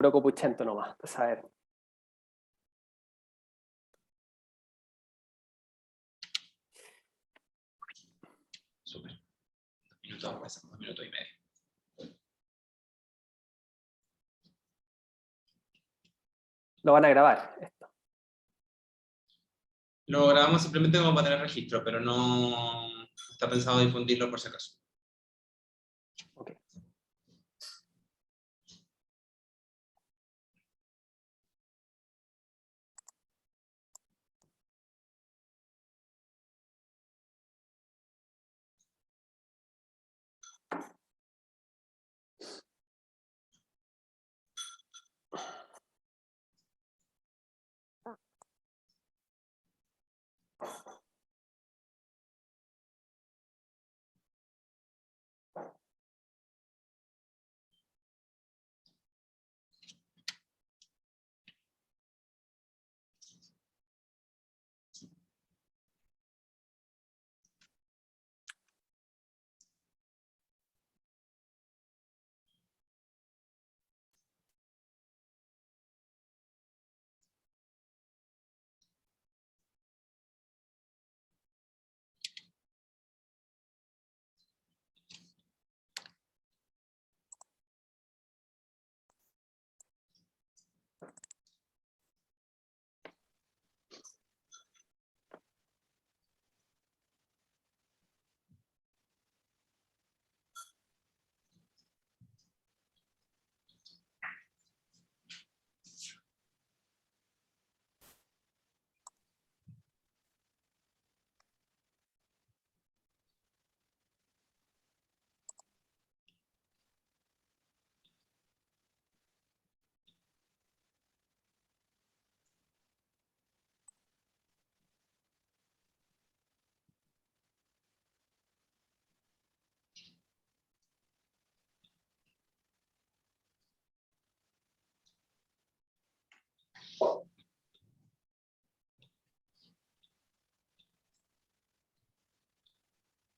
puro copuchento nomás, a saber. Súper. 2 minutos, pasamos 2 minutos y medio. Lo van a grabar, esto. Lo grabamos simplemente como para tener registro, pero no está pensado difundirlo por si acaso. Ok.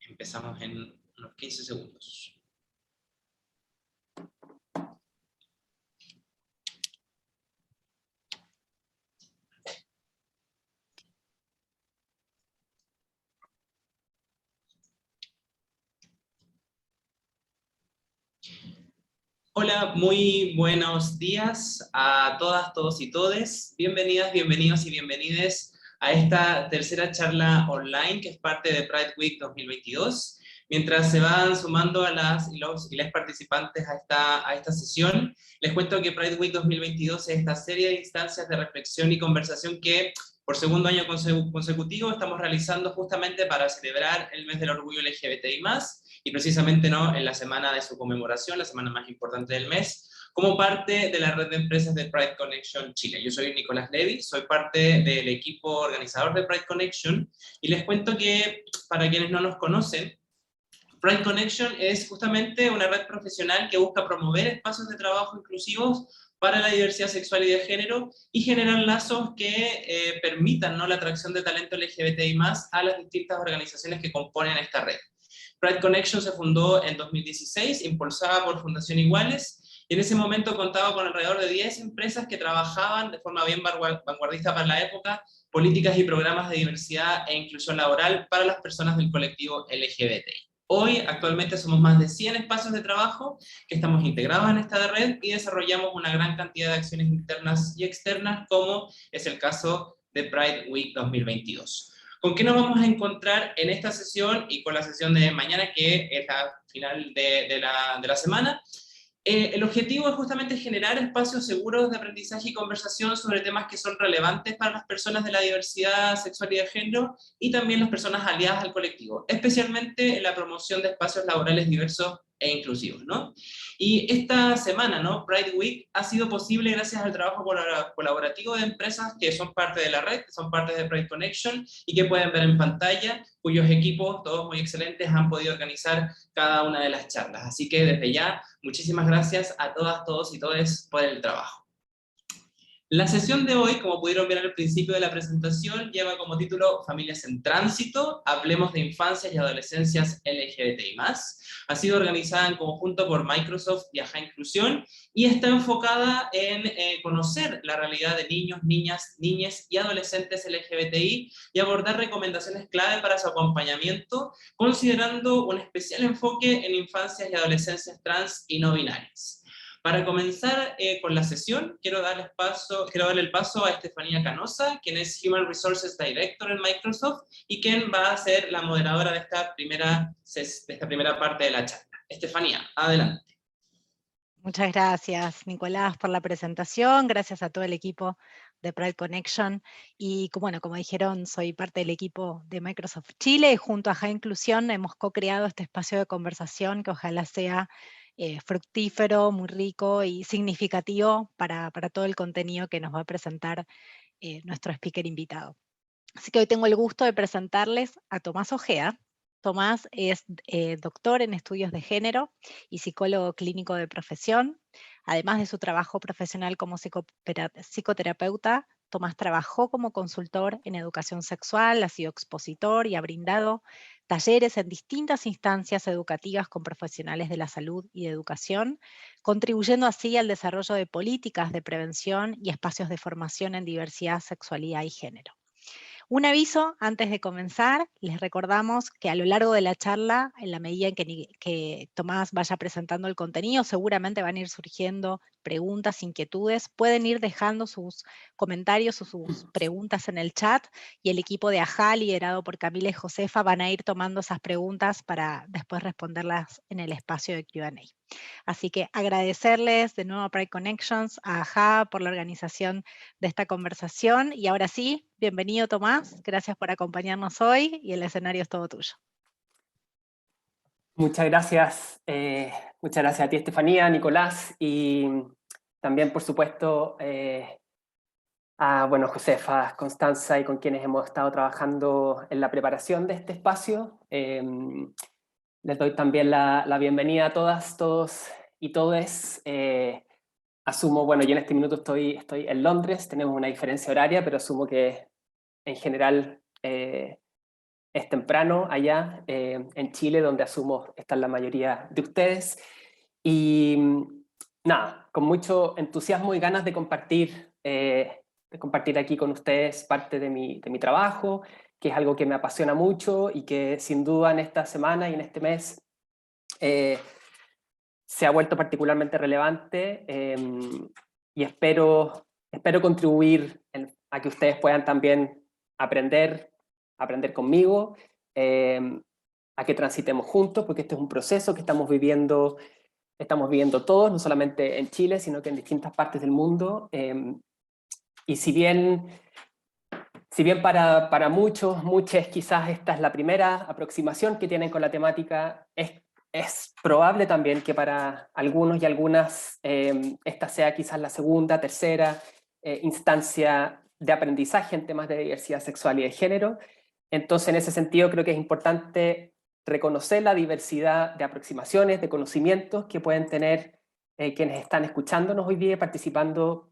Empezamos en unos 15 segundos. Hola, muy buenos días a todas, todos y todes. Bienvenidas, bienvenidos y bienvenides a esta tercera charla online que es parte de Pride Week 2022. Mientras se van sumando a las y los participantes a esta sesión, les cuento que Pride Week 2022 es esta serie de instancias de reflexión y conversación que por segundo año consecutivo estamos realizando justamente para celebrar el mes del orgullo LGBTI+, y precisamente ¿no? en la semana de su conmemoración, la semana más importante del mes, como parte de la red de empresas de Pride Connection Chile. Yo soy Nicolás Levy, soy parte del equipo organizador de Pride Connection, y les cuento que, para quienes no nos conocen, Pride Connection es justamente una red profesional que busca promover espacios de trabajo inclusivos para la diversidad sexual y de género y generar lazos que permitan ¿no? la atracción de talento LGBTI+, a las distintas organizaciones que componen esta red. Pride Connection se fundó en 2016, impulsada por Fundación Iguales, y en ese momento contaba con alrededor de 10 empresas que trabajaban de forma bien vanguardista para la época, políticas y programas de diversidad e inclusión laboral para las personas del colectivo LGBTI. Hoy, actualmente, somos más de 100 espacios de trabajo que estamos integrados en esta red y desarrollamos una gran cantidad de acciones internas y externas, como es el caso de Pride Week 2022. ¿Con qué nos vamos a encontrar en esta sesión y con la sesión de mañana, que es la final de la semana? El objetivo es justamente generar espacios seguros de aprendizaje y conversación sobre temas que son relevantes para las personas de la diversidad sexual y de género y también las personas aliadas al colectivo, especialmente en la promoción de espacios laborales diversos e inclusivos, ¿no? Y esta semana, ¿no? Pride Week ha sido posible gracias al trabajo colaborativo de empresas que son parte de la red, que son parte de Pride Connection y que pueden ver en pantalla, cuyos equipos, todos muy excelentes, han podido organizar cada una de las charlas. Así que desde ya, muchísimas gracias a todas, todos y todes por el trabajo. La sesión de hoy, como pudieron ver al principio de la presentación, lleva como título Familias en Tránsito, hablemos de infancias y adolescencias LGBTI+. Ha sido organizada en conjunto por Microsoft y AJA Inclusión y está enfocada en conocer la realidad de niños, niñas, niñes y adolescentes LGBTI y abordar recomendaciones clave para su acompañamiento, considerando un especial enfoque en infancias y adolescencias trans y no binarias. Para comenzar con la sesión, quiero darle el paso a Estefanía Canosa, quien es Human Resources Director en Microsoft y quien va a ser la moderadora de esta primera parte de la charla. Estefanía, adelante. Muchas gracias, Nicolás, por la presentación. Gracias a todo el equipo de Pride Connection. Y bueno, como dijeron, soy parte del equipo de Microsoft Chile y junto a AJA Inclusión hemos co-creado este espacio de conversación que ojalá sea fructífero, muy rico y significativo para todo el contenido que nos va a presentar nuestro speaker invitado. Así que hoy tengo el gusto de presentarles a Tomás Ojea. Tomás es doctor en estudios de género y psicólogo clínico de profesión. Además de su trabajo profesional como psicoterapeuta, Tomás trabajó como consultor en educación sexual, ha sido expositor y ha brindado talleres en distintas instancias educativas con profesionales de la salud y de educación, contribuyendo así al desarrollo de políticas de prevención y espacios de formación en diversidad, sexualidad y género. Un aviso antes de comenzar, les recordamos que a lo largo de la charla, en la medida en que Tomás vaya presentando el contenido, seguramente van a ir surgiendo preguntas, inquietudes, pueden ir dejando sus comentarios o sus preguntas en el chat y el equipo de AJA, liderado por Camila y Josefa, van a ir tomando esas preguntas para después responderlas en el espacio de Q&A. Así que agradecerles de nuevo a Pride Connections, a AJA por la organización de esta conversación y ahora sí, bienvenido Tomás, gracias por acompañarnos hoy y el escenario es todo tuyo. Muchas gracias a ti, Estefanía, Nicolás, y también, por supuesto, a Josefa, Constanza, y con quienes hemos estado trabajando en la preparación de este espacio. Les doy también la bienvenida a todas, todos y todes. Asumo, yo en este minuto estoy en Londres, tenemos una diferencia horaria, pero asumo que en general es temprano allá en Chile, donde asumo están la mayoría de ustedes. Y nada, con mucho entusiasmo y ganas de compartir aquí con ustedes parte de mi trabajo, que es algo que me apasiona mucho y que sin duda en esta semana y en este mes se ha vuelto particularmente relevante y espero contribuir a que ustedes puedan también aprender conmigo, a que transitemos juntos, porque este es un proceso que estamos viviendo todos, no solamente en Chile, sino que en distintas partes del mundo. Y si bien para muchos, muchas, quizás esta es la primera aproximación que tienen con la temática, es probable también que para algunos y algunas esta sea quizás la segunda, tercera instancia de aprendizaje en temas de diversidad sexual y de género. Entonces, en ese sentido, creo que es importante reconocer la diversidad de aproximaciones, de conocimientos que pueden tener quienes están escuchándonos hoy día y participando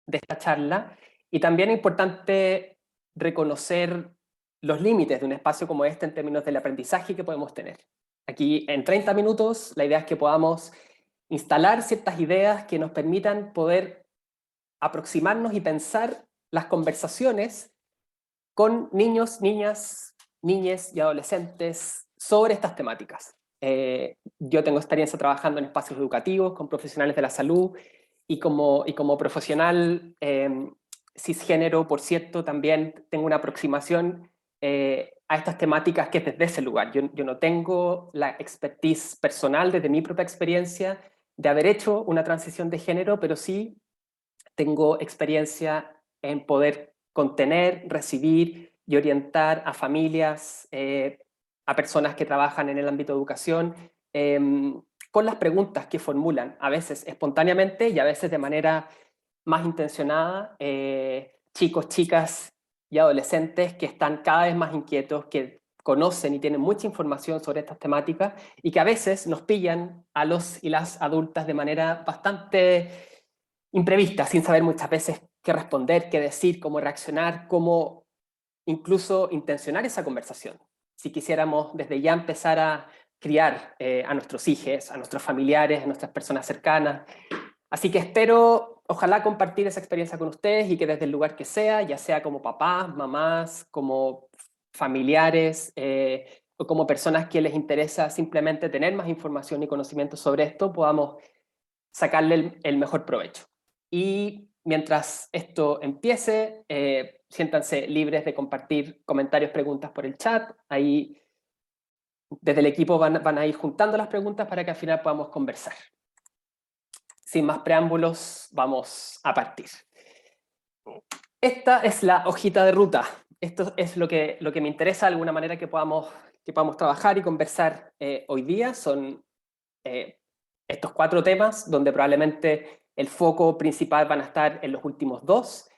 de esta charla. Y también es importante reconocer los límites de un espacio como este en términos del aprendizaje que podemos tener. Aquí en 30 minutos la idea es que podamos instalar ciertas ideas que nos permitan poder aproximarnos y pensar las conversaciones con niños, niñas, niñes y adolescentes sobre estas temáticas. Yo tengo experiencia trabajando en espacios educativos con profesionales de la salud y como profesional cisgénero, por cierto, también tengo una aproximación a estas temáticas que es desde ese lugar. Yo no tengo la expertise personal desde mi propia experiencia de haber hecho una transición de género, pero sí tengo experiencia en poder contener, recibir y orientar a familias, a personas que trabajan en el ámbito de educación, con las preguntas que formulan, a veces espontáneamente y a veces de manera más intencionada, chicos, chicas y adolescentes que están cada vez más inquietos, que conocen y tienen mucha información sobre estas temáticas y que a veces nos pillan a los y las adultas de manera bastante imprevista, sin saber muchas veces qué responder, qué decir, cómo reaccionar, cómo incluso intencionar esa conversación. Si quisiéramos desde ya empezar a criar a nuestros hijos, a nuestros familiares, a nuestras personas cercanas. Así que espero, ojalá compartir esa experiencia con ustedes y que desde el lugar que sea, ya sea como papás, mamás, como familiares o como personas que les interesa simplemente tener más información y conocimiento sobre esto, podamos sacarle el mejor provecho. Y mientras esto empiece, siéntanse libres de compartir comentarios, preguntas por el chat. Ahí desde el equipo van a ir juntando las preguntas para que al final podamos conversar. Sin más preámbulos, vamos a partir. Esta es la hojita de ruta. Esto es lo que me interesa de alguna manera que podamos trabajar y conversar hoy día. Son estos 4 temas, donde probablemente el foco principal van a estar en los últimos 2.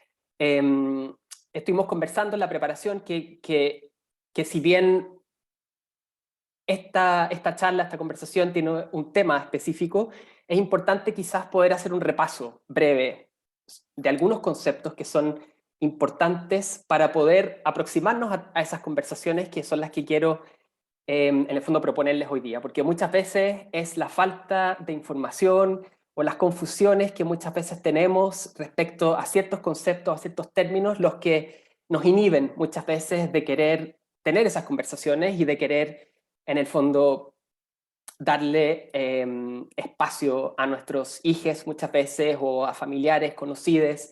Estuvimos conversando en la preparación que si bien esta charla, esta conversación tiene un tema específico, es importante quizás poder hacer un repaso breve de algunos conceptos que son importantes para poder aproximarnos a esas conversaciones que son las que quiero en el fondo proponerles hoy día, porque muchas veces es la falta de información o las confusiones que muchas veces tenemos respecto a ciertos conceptos, a ciertos términos, los que nos inhiben muchas veces de querer tener esas conversaciones y de querer, en el fondo, darle espacio a nuestros hijos muchas veces o a familiares, conocidos,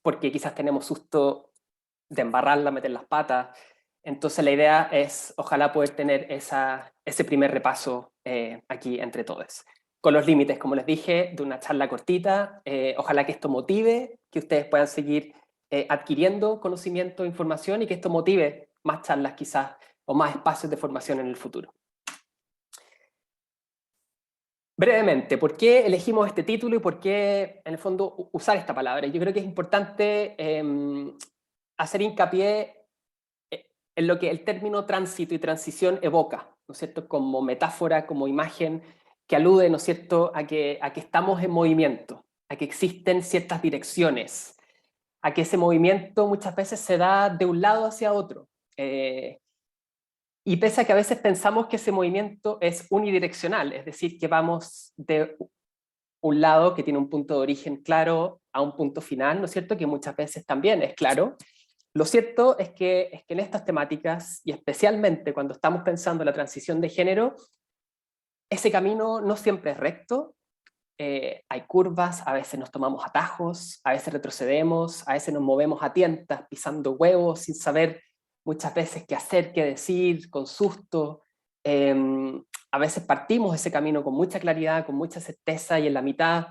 porque quizás tenemos susto de embarrarla, meter las patas. Entonces la idea es, ojalá, poder tener ese primer repaso aquí entre todos. Con los límites, como les dije, de una charla cortita. Ojalá que esto motive, que ustedes puedan seguir adquiriendo conocimiento, información y que esto motive más charlas quizás o más espacios de formación en el futuro. Brevemente, ¿por qué elegimos este título y por qué, en el fondo, usar esta palabra? Yo creo que es importante hacer hincapié en lo que el término tránsito y transición evoca, ¿no es cierto? Como metáfora, como imagen que alude, ¿no es cierto?, a que estamos en movimiento, a que existen ciertas direcciones, a que ese movimiento muchas veces se da de un lado hacia otro. Y pese a que a veces pensamos que ese movimiento es unidireccional, es decir, que vamos de un lado que tiene un punto de origen claro a un punto final, ¿no es cierto?, que muchas veces también es claro. Lo cierto es que en estas temáticas, y especialmente cuando estamos pensando en la transición de género, ese camino no siempre es recto. Hay curvas, a veces nos tomamos atajos, a veces retrocedemos, a veces nos movemos a tientas, pisando huevos, sin saber muchas veces qué hacer, qué decir, con susto. A veces partimos ese camino con mucha claridad, con mucha certeza, y en la mitad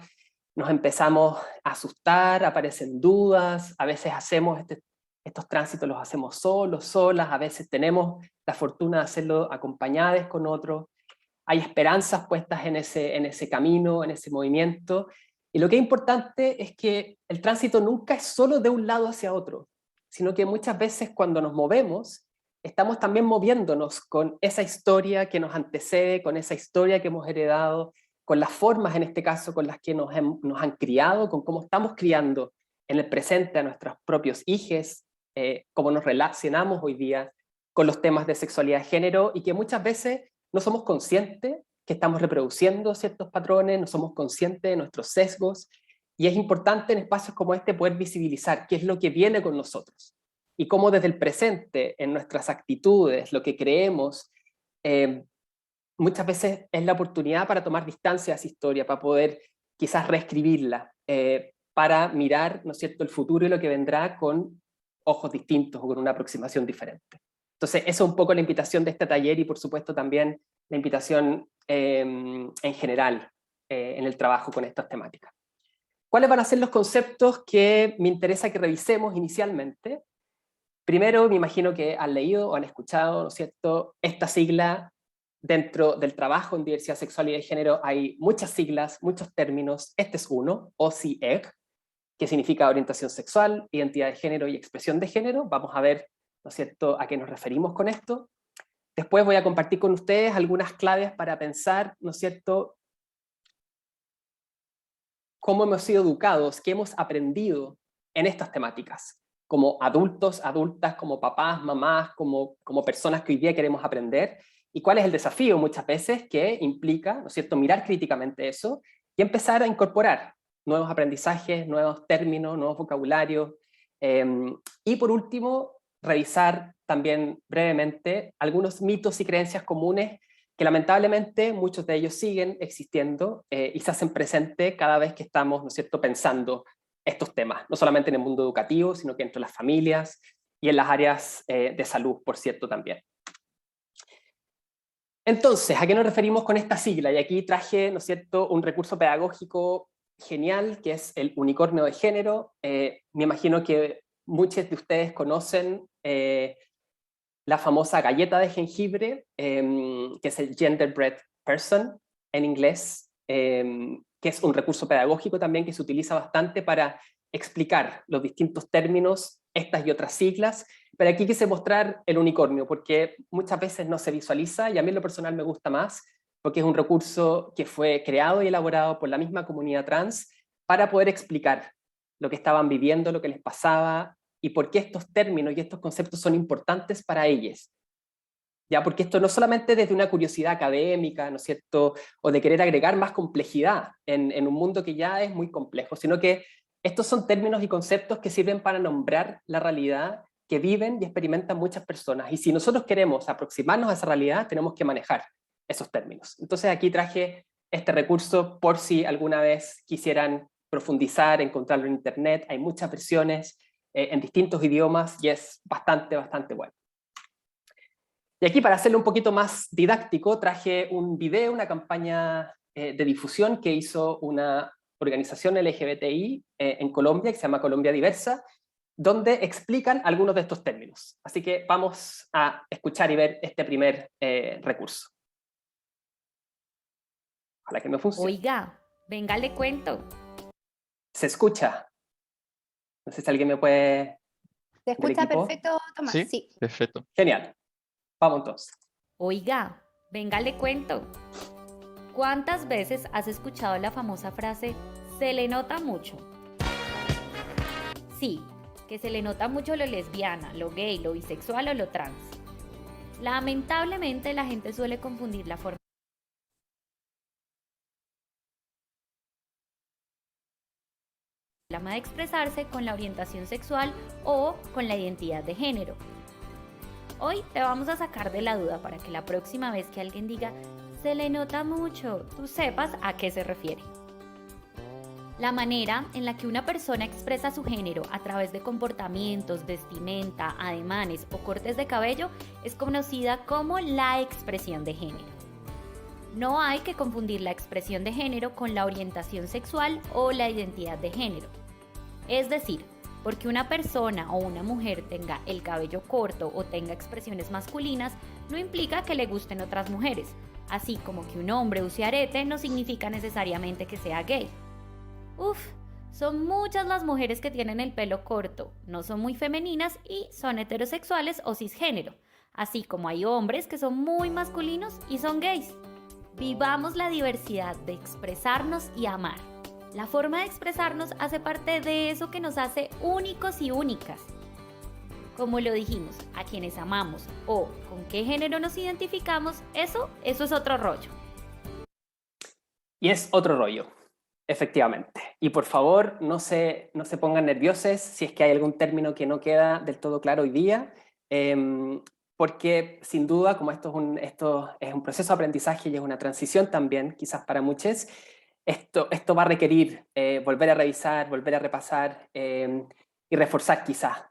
nos empezamos a asustar, aparecen dudas, a veces hacemos estos tránsitos los hacemos solos, solas, a veces tenemos la fortuna de hacerlo acompañados con otros. Hay esperanzas puestas en ese camino, en ese movimiento. Y lo que es importante es que el tránsito nunca es solo de un lado hacia otro, sino que muchas veces cuando nos movemos, estamos también moviéndonos con esa historia que nos antecede, con esa historia que hemos heredado, con las formas, en este caso, con las que nos han criado, con cómo estamos criando en el presente a nuestros propios hijos, cómo nos relacionamos hoy día con los temas de sexualidad y género, y que muchas veces no somos conscientes que estamos reproduciendo ciertos patrones, no somos conscientes de nuestros sesgos, y es importante en espacios como este poder visibilizar qué es lo que viene con nosotros, y cómo desde el presente, en nuestras actitudes, lo que creemos, muchas veces es la oportunidad para tomar distancia a esa historia, para poder quizás reescribirla, para mirar, ¿no es cierto?, el futuro y lo que vendrá con ojos distintos o con una aproximación diferente. Entonces, eso es un poco la invitación de este taller y, por supuesto, también la invitación en general en el trabajo con estas temáticas. ¿Cuáles van a ser los conceptos que me interesa que revisemos inicialmente? Primero, me imagino que han leído o han escuchado, ¿no es cierto?, esta sigla. Dentro del trabajo en diversidad sexual y de género hay muchas siglas, muchos términos. Este es uno, OSI-EG, que significa orientación sexual, identidad de género y expresión de género. Vamos a ver, ¿no es cierto?, a qué nos referimos con esto. Después voy a compartir con ustedes algunas claves para pensar, ¿no es cierto?, cómo hemos sido educados, qué hemos aprendido en estas temáticas, como adultos, adultas, como papás, mamás, como personas que hoy día queremos aprender, y cuál es el desafío muchas veces que implica, ¿no es cierto?, mirar críticamente eso y empezar a incorporar nuevos aprendizajes, nuevos términos, nuevos vocabularios, y por último, revisar también brevemente algunos mitos y creencias comunes que lamentablemente muchos de ellos siguen existiendo y se hacen presente cada vez que estamos, ¿no es cierto?, pensando estos temas, no solamente en el mundo educativo, sino que entre las familias y en las áreas de salud, por cierto, también. Entonces, ¿a qué nos referimos con esta sigla? Y aquí traje, ¿no es cierto?, un recurso pedagógico genial, que es el unicornio de género. Me imagino que muchos de ustedes conocen la famosa galleta de jengibre, que es el genderbread person en inglés, que es un recurso pedagógico también que se utiliza bastante para explicar los distintos términos, estas y otras siglas, pero aquí quise mostrar el unicornio, porque muchas veces no se visualiza, y a mí en lo personal me gusta más, porque es un recurso que fue creado y elaborado por la misma comunidad trans para poder explicar lo que estaban viviendo, lo que les pasaba, y por qué estos términos y estos conceptos son importantes para ellos. ¿Ya? Porque esto no solamente desde una curiosidad académica, ¿no es cierto?, o de querer agregar más complejidad en un mundo que ya es muy complejo, sino que estos son términos y conceptos que sirven para nombrar la realidad que viven y experimentan muchas personas. Y si nosotros queremos aproximarnos a esa realidad, tenemos que manejar esos términos. Entonces aquí traje este recurso por si alguna vez quisieran profundizar, encontrarlo en internet. Hay muchas versiones en distintos idiomas y es bastante bueno. Y aquí, para hacerlo un poquito más didáctico, traje un video, una campaña de difusión que hizo una organización LGBTI en Colombia, que se llama Colombia Diversa, donde explican algunos de estos términos. Así que vamos a escuchar y ver este primer recurso. Ojalá que me funcione. Oiga, venga, le cuento. ¿Se escucha? No sé si alguien me puede... ¿Se escucha perfecto, Tomás? Sí, perfecto. Genial. Vamos entonces. Oiga, venga, le cuento. ¿Cuántas veces has escuchado la famosa frase, se le nota mucho? Sí, que se le nota mucho lo lesbiana, lo gay, lo bisexual o lo trans. Lamentablemente la gente suele confundir la forma de expresarse con la orientación sexual o con la identidad de género. Hoy te vamos a sacar de la duda para que la próxima vez que alguien diga se le nota mucho, tú sepas a qué se refiere. La manera en la que una persona expresa su género a través de comportamientos, vestimenta, ademanes o cortes de cabello es conocida como la expresión de género. No hay que confundir la expresión de género con la orientación sexual o la identidad de género. Es decir, porque una persona o una mujer tenga el cabello corto o tenga expresiones masculinas, no implica que le gusten otras mujeres, así como que un hombre use arete no significa necesariamente que sea gay. Son muchas las mujeres que tienen el pelo corto, no son muy femeninas y son heterosexuales o cisgénero, así como hay hombres que son muy masculinos y son gays. Vivamos la diversidad de expresarnos y amar. La forma de expresarnos hace parte de eso que nos hace únicos y únicas. Como lo dijimos, a quienes amamos o con qué género nos identificamos, eso es otro rollo. Y es otro rollo, efectivamente. Y por favor, no se pongan nerviosos si es que hay algún término que no queda del todo claro hoy día, porque sin duda, como esto es un proceso de aprendizaje y es una transición también, quizás para muchos, esto va a requerir volver a revisar, volver a repasar y reforzar quizás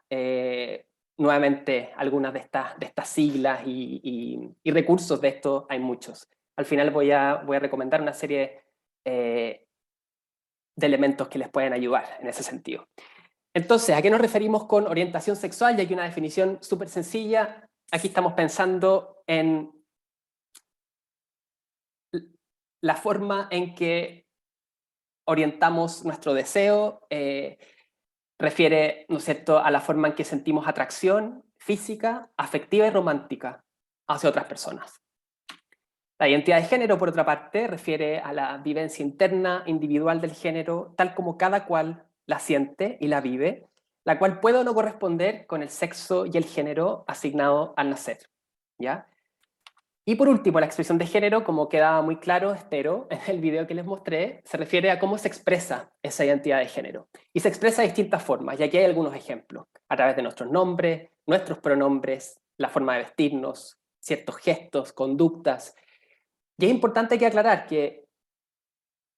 nuevamente algunas de estas siglas y recursos de esto hay muchos. Al final voy a recomendar una serie de elementos que les pueden ayudar en ese sentido. Entonces, ¿a qué nos referimos con orientación sexual? Y aquí una definición súper sencilla. Aquí estamos pensando en la forma en que orientamos nuestro deseo, refiere, ¿no es cierto?, a la forma en que sentimos atracción física, afectiva y romántica hacia otras personas. La identidad de género, por otra parte, refiere a la vivencia interna, individual del género, tal como cada cual la siente y la vive, la cual puede o no corresponder con el sexo y el género asignado al nacer, ¿ya? Y por último, la expresión de género, como quedaba muy claro, espero, en el video que les mostré, se refiere a cómo se expresa esa identidad de género. Y se expresa de distintas formas, y aquí hay algunos ejemplos, a través de nuestros nombres, nuestros pronombres, la forma de vestirnos, ciertos gestos, conductas. Y es importante que aclarar que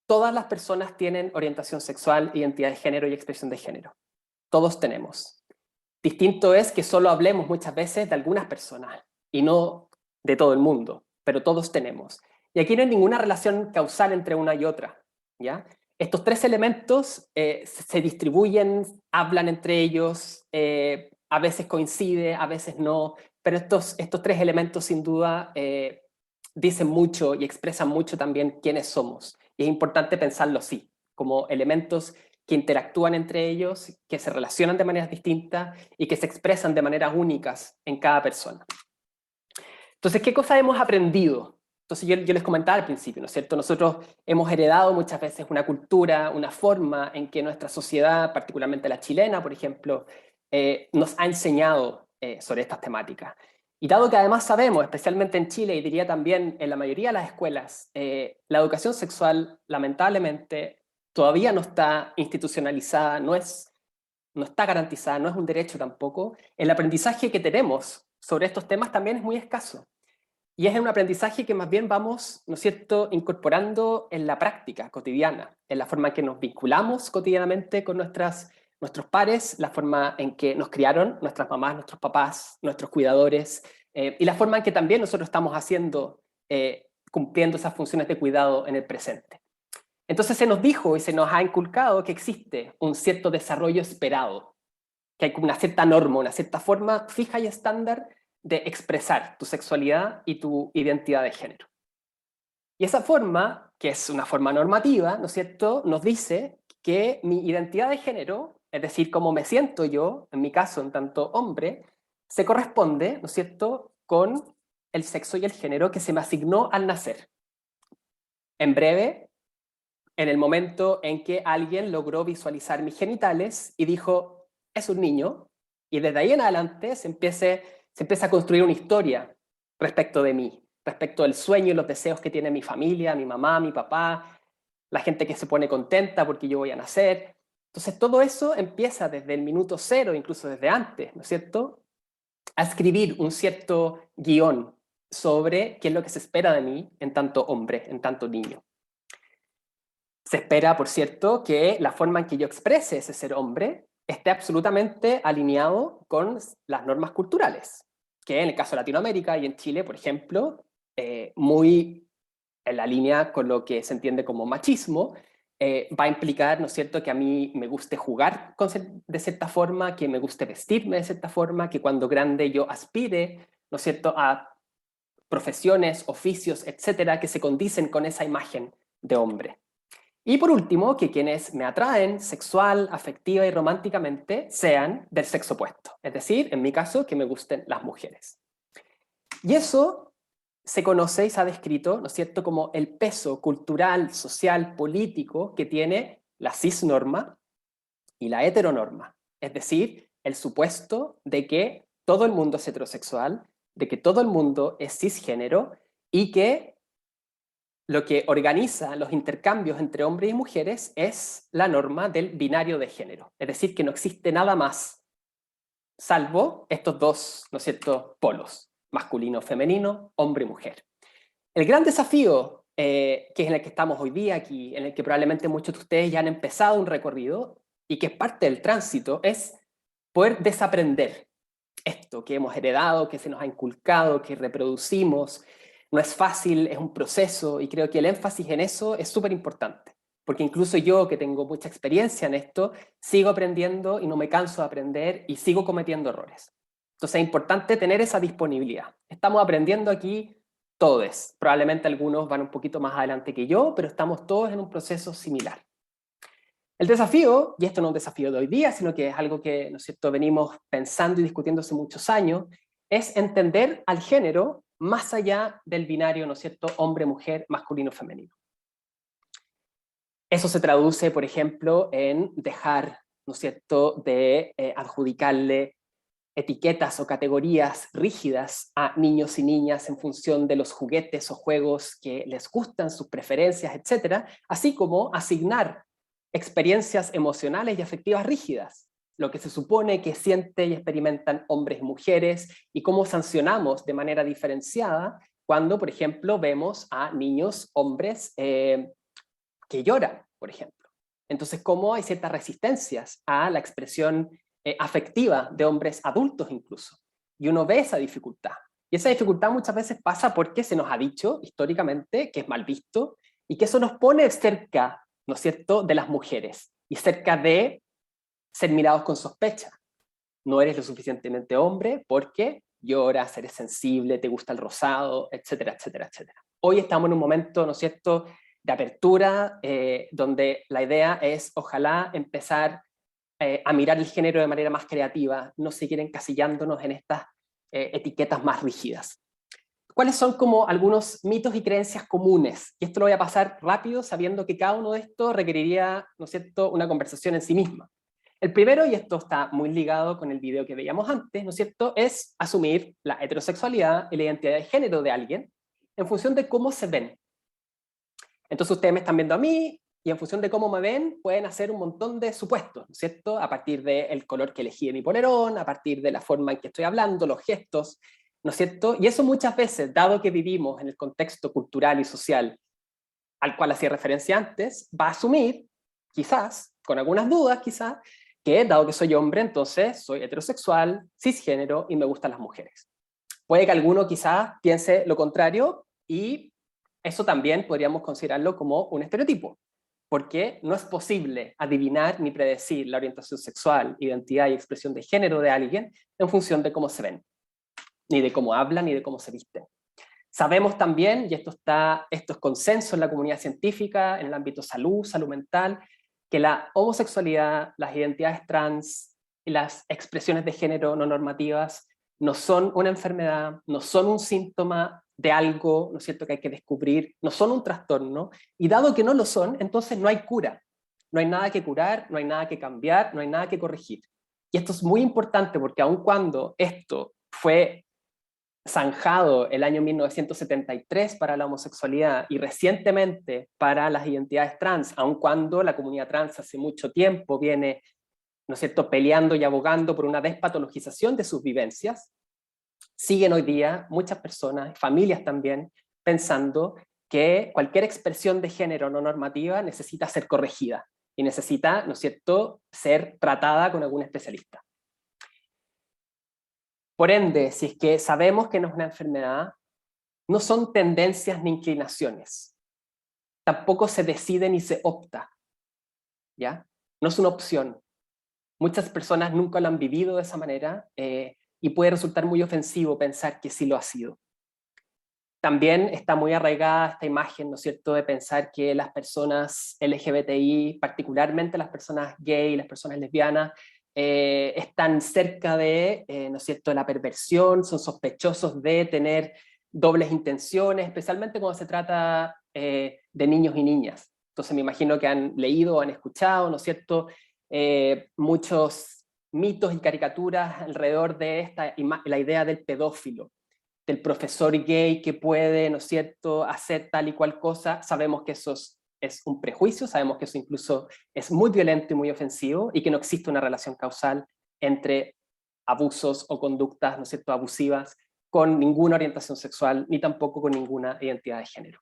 todas las personas tienen orientación sexual, identidad de género y expresión de género. Todos tenemos. Distinto es que solo hablemos muchas veces de algunas personas y no de todo el mundo, pero todos tenemos. Y aquí no hay ninguna relación causal entre una y otra, ¿ya? Estos tres elementos se distribuyen, hablan entre ellos, a veces coincide, a veces no, pero estos tres elementos sin duda dicen mucho y expresan mucho también quiénes somos. Y es importante pensarlo así, como elementos que interactúan entre ellos, que se relacionan de maneras distintas y que se expresan de maneras únicas en cada persona. Entonces, ¿qué cosas hemos aprendido? Entonces, yo les comentaba al principio, ¿no es cierto? Nosotros hemos heredado muchas veces una cultura, una forma en que nuestra sociedad, particularmente la chilena, por ejemplo, nos ha enseñado sobre estas temáticas. Y dado que además sabemos, especialmente en Chile, y diría también en la mayoría de las escuelas, la educación sexual, lamentablemente, todavía no está institucionalizada, no está garantizada, no es un derecho tampoco. El aprendizaje que tenemos sobre estos temas también es muy escaso. Y es un aprendizaje que más bien vamos, ¿no es cierto?, incorporando en la práctica cotidiana, en la forma en que nos vinculamos cotidianamente con nuestros pares, la forma en que nos criaron nuestras mamás, nuestros papás, nuestros cuidadores, y la forma en que también nosotros estamos haciendo, cumpliendo esas funciones de cuidado en el presente. Entonces se nos dijo y se nos ha inculcado que existe un cierto desarrollo esperado, que hay una cierta norma, una cierta forma fija y estándar de expresar tu sexualidad y tu identidad de género. Y esa forma, que es una forma normativa, ¿no es cierto?, nos dice que mi identidad de género, es decir, cómo me siento yo, en mi caso, en tanto hombre, se corresponde, ¿no es cierto?, con el sexo y el género que se me asignó al nacer. En breve, en el momento en que alguien logró visualizar mis genitales y dijo, es un niño, y desde ahí en adelante se empieza a construir una historia respecto de mí, respecto del sueño y los deseos que tiene mi familia, mi mamá, mi papá, la gente que se pone contenta porque yo voy a nacer. Entonces todo eso empieza desde el minuto cero, incluso desde antes, ¿no es cierto?, a escribir un cierto guión sobre qué es lo que se espera de mí en tanto hombre, en tanto niño. Se espera, por cierto, que la forma en que yo exprese ese ser hombre esté absolutamente alineado con las normas culturales, que en el caso de Latinoamérica y en Chile, por ejemplo, muy en la línea con lo que se entiende como machismo, va a implicar, ¿no es cierto?, que a mí me guste jugar de cierta forma, que me guste vestirme de cierta forma, que cuando grande yo aspire, ¿no es cierto?, a profesiones, oficios, etcétera, que se condicen con esa imagen de hombre. Y por último, que quienes me atraen sexual, afectiva y románticamente sean del sexo opuesto. Es decir, en mi caso, que me gusten las mujeres. Y eso se conoce y se ha descrito, ¿no es cierto?, como el peso cultural, social, político que tiene la cisnorma y la heteronorma. Es decir, el supuesto de que todo el mundo es heterosexual, de que todo el mundo es cisgénero y que lo que organiza los intercambios entre hombres y mujeres es la norma del binario de género. Es decir, que no existe nada más, salvo estos dos, ¿no es cierto?, polos, masculino, femenino, hombre y mujer. El gran desafío, que es en el que estamos hoy día aquí, en el que probablemente muchos de ustedes ya han empezado un recorrido y que es parte del tránsito, es poder desaprender esto que hemos heredado, que se nos ha inculcado, que reproducimos. No es fácil, es un proceso, y creo que el énfasis en eso es súper importante, porque incluso yo, que tengo mucha experiencia en esto, sigo aprendiendo y no me canso de aprender y sigo cometiendo errores. Entonces es importante tener esa disponibilidad. Estamos aprendiendo aquí todos, probablemente algunos van un poquito más adelante que yo, pero estamos todos en un proceso similar. El desafío, y esto no es un desafío de hoy día, sino que es algo que, ¿no es cierto?, venimos pensando y discutiendo hace muchos años, es entender al género más allá del binario, ¿no es cierto?, hombre-mujer, masculino-femenino. Eso se traduce, por ejemplo, en dejar, ¿no es cierto?, de adjudicarle etiquetas o categorías rígidas a niños y niñas en función de los juguetes o juegos que les gustan, sus preferencias, etc., así como asignar experiencias emocionales y afectivas rígidas, lo que se supone que sienten y experimentan hombres y mujeres, y cómo sancionamos de manera diferenciada cuando, por ejemplo, vemos a niños, hombres, que lloran, por ejemplo. Entonces, cómo hay ciertas resistencias a la expresión afectiva de hombres adultos incluso. Y uno ve esa dificultad. Y esa dificultad muchas veces pasa porque se nos ha dicho históricamente que es mal visto y que eso nos pone cerca, ¿no es cierto?, de las mujeres y cerca de ser mirados con sospecha. No eres lo suficientemente hombre porque lloras, eres sensible, te gusta el rosado, etcétera, etcétera, etcétera. Hoy estamos en un momento, ¿no es cierto?, de apertura, donde la idea es, ojalá, empezar a mirar el género de manera más creativa, no seguir encasillándonos en estas etiquetas más rígidas. ¿Cuáles son como algunos mitos y creencias comunes? Y esto lo voy a pasar rápido, sabiendo que cada uno de estos requeriría, ¿no es cierto?, una conversación en sí misma. El primero, y esto está muy ligado con el video que veíamos antes, ¿no es cierto?, es asumir la heterosexualidad y la identidad de género de alguien en función de cómo se ven. Entonces ustedes me están viendo a mí, y en función de cómo me ven, pueden hacer un montón de supuestos, ¿no es cierto?, a partir del color que elegí de mi polerón, a partir de la forma en que estoy hablando, los gestos, ¿no es cierto? Y eso muchas veces, dado que vivimos en el contexto cultural y social al cual hacía referencia antes, va a asumir, quizás, con algunas dudas quizás, que dado que soy hombre, entonces soy heterosexual, cisgénero y me gustan las mujeres. Puede que alguno quizás piense lo contrario, y eso también podríamos considerarlo como un estereotipo, porque no es posible adivinar ni predecir la orientación sexual, identidad y expresión de género de alguien en función de cómo se ven, ni de cómo hablan, ni de cómo se visten. Sabemos también, y esto es consenso en la comunidad científica, en el ámbito salud mental, que la homosexualidad, las identidades trans y las expresiones de género no normativas no son una enfermedad, no son un síntoma de algo, ¿no es cierto?, que hay que descubrir, no son un trastorno, y dado que no lo son, entonces no hay cura. No hay nada que curar, no hay nada que cambiar, no hay nada que corregir. Y esto es muy importante porque aun cuando esto fue zanjado el año 1973 para la homosexualidad y recientemente para las identidades trans, aun cuando la comunidad trans hace mucho tiempo viene, ¿no es cierto?, peleando y abogando por una despatologización de sus vivencias, siguen hoy día muchas personas, familias también, pensando que cualquier expresión de género no normativa necesita ser corregida y necesita, ¿no es cierto?, ser tratada con algún especialista. Por ende, si es que sabemos que no es una enfermedad, no son tendencias ni inclinaciones. Tampoco se decide ni se opta, ¿ya? No es una opción. Muchas personas nunca lo han vivido de esa manera y puede resultar muy ofensivo pensar que sí lo ha sido. También está muy arraigada esta imagen, ¿no es cierto?, de pensar que las personas LGBTI, particularmente las personas gay, las personas lesbianas, están cerca de, ¿no es cierto?, la perversión, son sospechosos de tener dobles intenciones, especialmente cuando se trata de niños y niñas. Entonces me imagino que han leído o han escuchado, ¿no es cierto?, muchos mitos y caricaturas alrededor de la idea del pedófilo, del profesor gay que puede, ¿no es cierto?, hacer tal y cual cosa. Sabemos que eso es un prejuicio, sabemos que eso incluso es muy violento y muy ofensivo, y que no existe una relación causal entre abusos o conductas, ¿no es cierto?, abusivas con ninguna orientación sexual, ni tampoco con ninguna identidad de género.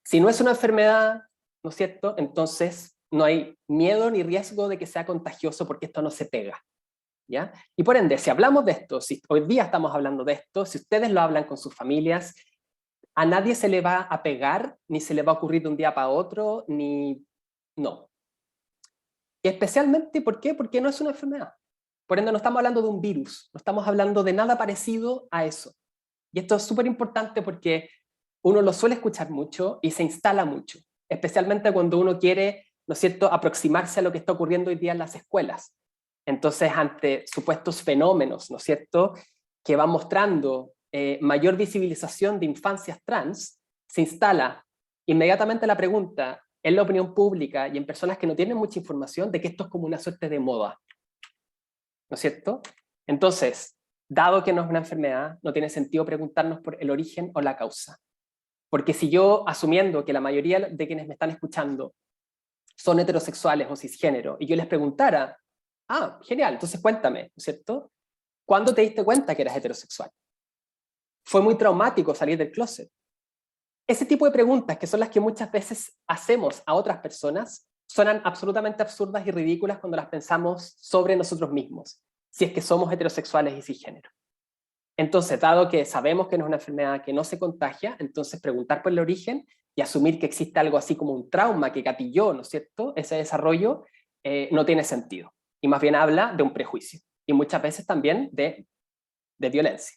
Si no es una enfermedad, ¿no es cierto?, entonces no hay miedo ni riesgo de que sea contagioso porque esto no se pega, ¿ya? Y por ende, si hablamos de esto, si hoy día estamos hablando de esto, si ustedes lo hablan con sus familias, a nadie se le va a pegar, ni se le va a ocurrir de un día para otro, ni... no. Y especialmente, ¿por qué? Porque no es una enfermedad. Por ende, no estamos hablando de un virus, no estamos hablando de nada parecido a eso. Y esto es súper importante porque uno lo suele escuchar mucho y se instala mucho, especialmente cuando uno quiere, ¿no es cierto?, aproximarse a lo que está ocurriendo hoy día en las escuelas. Entonces, ante supuestos fenómenos, ¿no es cierto?, que van mostrando mayor visibilización de infancias trans, se instala inmediatamente la pregunta en la opinión pública y en personas que no tienen mucha información de que esto es como una suerte de moda. ¿No es cierto? Entonces, dado que no es una enfermedad, no tiene sentido preguntarnos por el origen o la causa. Porque si yo, asumiendo que la mayoría de quienes me están escuchando son heterosexuales o cisgénero, y yo les preguntara, ah, genial, entonces cuéntame, ¿no es cierto? ¿Cuándo te diste cuenta que eras heterosexual? ¿Fue muy traumático salir del closet? Ese tipo de preguntas, que son las que muchas veces hacemos a otras personas, suenan absolutamente absurdas y ridículas cuando las pensamos sobre nosotros mismos, si es que somos heterosexuales y cisgénero. Entonces, dado que sabemos que no es una enfermedad que no se contagia, entonces preguntar por el origen y asumir que existe algo así como un trauma que gatilló, ¿no es cierto?, ese desarrollo, no tiene sentido. Y más bien habla de un prejuicio. Y muchas veces también de violencia.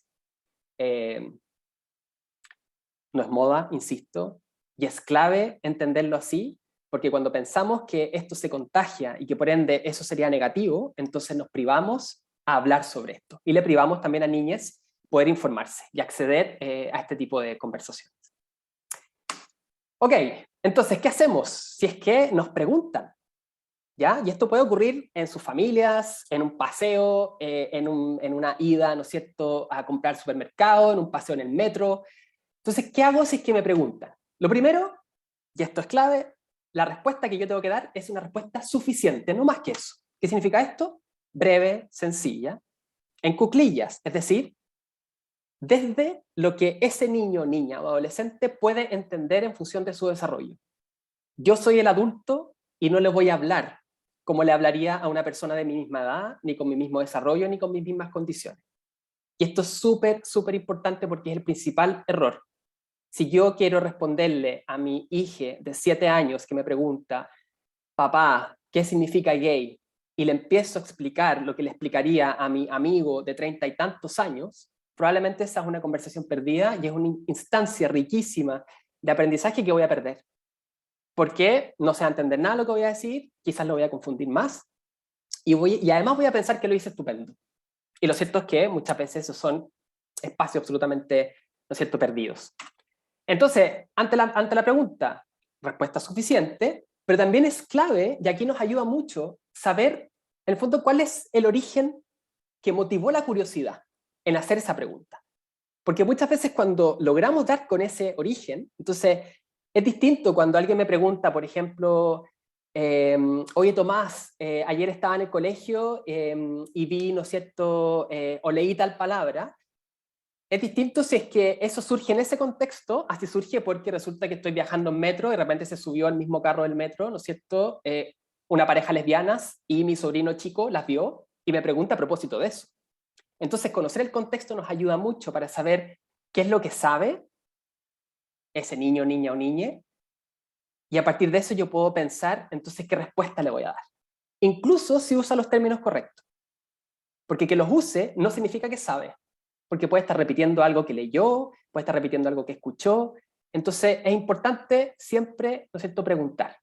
No es moda, insisto, y es clave entenderlo así, porque cuando pensamos que esto se contagia y que por ende eso sería negativo, entonces nos privamos a hablar sobre esto. Y le privamos también a niñas poder informarse y acceder a este tipo de conversaciones. Ok, entonces, ¿qué hacemos si es que nos preguntan? ¿Ya? Y esto puede ocurrir en sus familias, en un paseo, en una ida, ¿no es cierto?, a comprar al supermercado, en un paseo en el metro. Entonces, ¿qué hago si es que me preguntan? Lo primero, y esto es clave, la respuesta que yo tengo que dar es una respuesta suficiente, no más que eso. ¿Qué significa esto? Breve, sencilla, en cuclillas, es decir, desde lo que ese niño, niña o adolescente puede entender en función de su desarrollo. Yo soy el adulto y no le voy a hablar como le hablaría a una persona de mi misma edad, ni con mi mismo desarrollo, ni con mis mismas condiciones. Y esto es súper, súper importante porque es el principal error. Si yo quiero responderle a mi hija de 7 años que me pregunta, papá, ¿qué significa gay? Y le empiezo a explicar lo que le explicaría a mi amigo de 30 y tantos años, probablemente esa es una conversación perdida y es una instancia riquísima de aprendizaje que voy a perder. Porque no se va a entender nada de lo que voy a decir, quizás lo voy a confundir más, y además voy a pensar que lo hice estupendo. Y lo cierto es que muchas veces esos son espacios absolutamente, ¿no es cierto?, perdidos. Entonces, ante la pregunta, respuesta suficiente, pero también es clave, y aquí nos ayuda mucho, saber, en el fondo, cuál es el origen que motivó la curiosidad en hacer esa pregunta. Porque muchas veces cuando logramos dar con ese origen, entonces es distinto cuando alguien me pregunta, por ejemplo, oye Tomás, ayer estaba en el colegio y vi, ¿no es cierto?, o leí tal palabra. Es distinto si es que eso surge en ese contexto, así surge porque resulta que estoy viajando en metro y de repente se subió al mismo carro del metro, ¿no es cierto?, una pareja lesbianas y mi sobrino chico las vio y me pregunta a propósito de eso. Entonces, conocer el contexto nos ayuda mucho para saber qué es lo que sabe ese niño, niña o niñe, y a partir de eso yo puedo pensar, entonces, qué respuesta le voy a dar. Incluso si usa los términos correctos. Porque que los use no significa que sabe, porque puede estar repitiendo algo que leyó, puede estar repitiendo algo que escuchó. Entonces, es importante siempre, ¿no es cierto?, preguntar,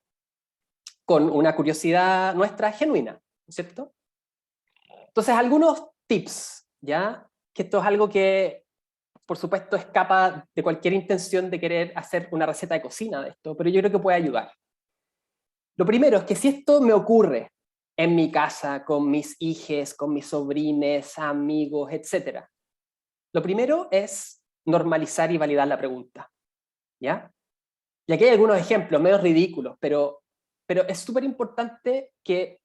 con una curiosidad nuestra genuina, ¿no es cierto? Entonces, algunos tips, ¿ya? Que esto es algo que, por supuesto, escapa de cualquier intención de querer hacer una receta de cocina de esto, pero yo creo que puede ayudar. Lo primero es que si esto me ocurre en mi casa, con mis hijes, con mis sobrines, amigos, etc., lo primero es normalizar y validar la pregunta, ¿ya? Y aquí hay algunos ejemplos medio ridículos, pero es súper importante que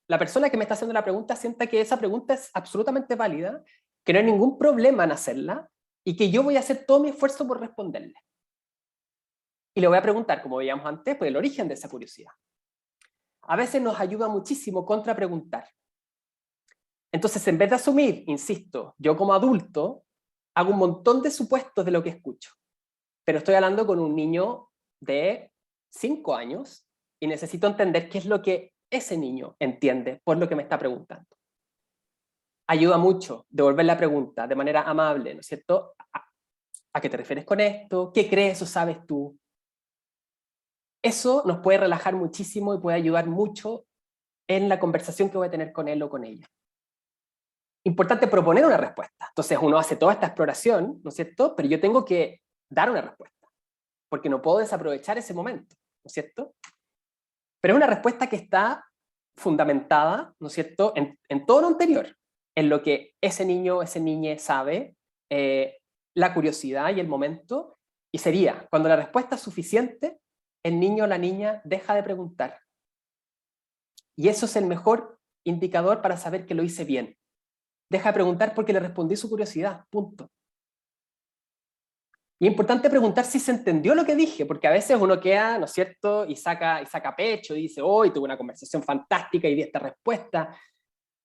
la persona que me está haciendo la pregunta sienta que esa pregunta es absolutamente válida, que no hay ningún problema en hacerla y que yo voy a hacer todo mi esfuerzo por responderle. Y le voy a preguntar, como veíamos antes, por el origen de esa curiosidad. A veces nos ayuda muchísimo contrapreguntar. Entonces, en vez de asumir, insisto, yo como adulto, hago un montón de supuestos de lo que escucho. Pero estoy hablando con un niño de 5 años y necesito entender qué es lo que ese niño entiende por lo que me está preguntando. Ayuda mucho devolver la pregunta de manera amable, ¿no es cierto? ¿A qué te refieres con esto? ¿Qué crees o sabes tú? Eso nos puede relajar muchísimo y puede ayudar mucho en la conversación que voy a tener con él o con ella. importante proponer una respuesta. Entonces uno hace toda esta exploración, ¿no es cierto? Pero yo tengo que dar una respuesta, porque no puedo desaprovechar ese momento, ¿no es cierto? Pero es una respuesta que está fundamentada, ¿no es cierto?, en todo lo anterior, en lo que ese niño, ese niñe sabe, la curiosidad y el momento, y sería, cuando la respuesta es suficiente, el niño o la niña deja de preguntar. Y eso es el mejor indicador para saber que lo hice bien. Deja de preguntar porque le respondí su curiosidad, punto. Y es importante preguntar si se entendió lo que dije, porque a veces uno queda, ¿no es cierto?, y saca pecho y dice, hoy tuve una conversación fantástica y di esta respuesta,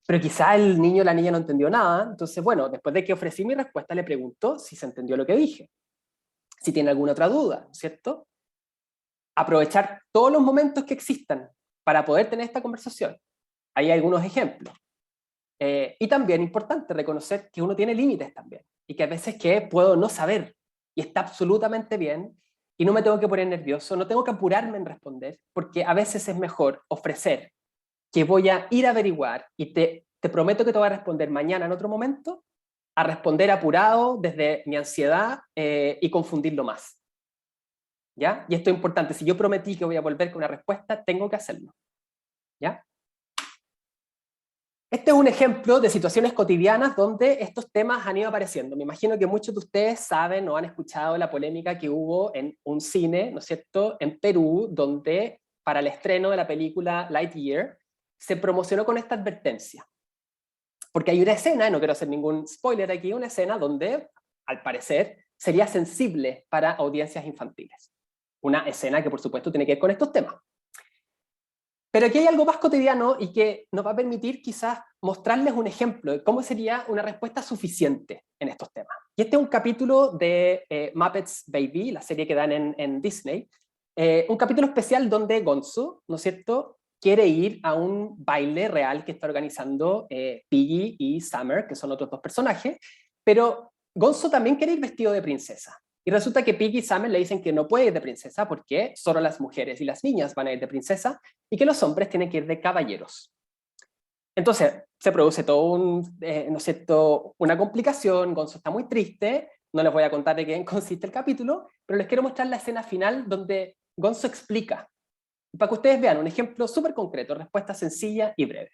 pero quizá el niño o la niña no entendió nada. Entonces, bueno, después de que ofrecí mi respuesta, le pregunto si se entendió lo que dije, si tiene alguna otra duda, ¿no es cierto? Aprovechar todos los momentos que existan para poder tener esta conversación. Hay algunos ejemplos. Y también importante reconocer que uno tiene límites también, y que a veces que puedo no saber, y está absolutamente bien, y no me tengo que poner nervioso, no tengo que apurarme en responder, porque a veces es mejor ofrecer que voy a ir a averiguar, y te prometo que te voy a responder mañana en otro momento, a responder apurado desde mi ansiedad y confundirlo más. ¿Ya? Y esto es importante, si yo prometí que voy a volver con una respuesta, tengo que hacerlo. ¿Ya? Este es un ejemplo de situaciones cotidianas donde estos temas han ido apareciendo. Me imagino que muchos de ustedes saben o han escuchado la polémica que hubo en un cine, ¿no es cierto?, en Perú, donde para el estreno de la película Lightyear se promocionó con esta advertencia. Porque hay una escena, no quiero hacer ningún spoiler aquí, una escena donde, al parecer, sería sensible para audiencias infantiles. Una escena que, por supuesto, tiene que ver con estos temas. Pero aquí hay algo más cotidiano y que nos va a permitir quizás mostrarles un ejemplo de cómo sería una respuesta suficiente en estos temas. Y este es un capítulo de Muppets Baby, la serie que dan en Disney, un capítulo especial donde Gonzo, ¿no es cierto?, quiere ir a un baile real que está organizando Piggy y Summer, que son otros dos personajes, pero Gonzo también quiere ir vestido de princesa. Y resulta que Piggy y Summer le dicen que no puede ir de princesa porque solo las mujeres y las niñas van a ir de princesa y que los hombres tienen que ir de caballeros. Entonces se produce todo ¿no es cierto?, una complicación. Gonzo está muy triste, no les voy a contar de qué consiste el capítulo, pero les quiero mostrar la escena final donde Gonzo explica, para que ustedes vean un ejemplo súper concreto, respuesta sencilla y breve.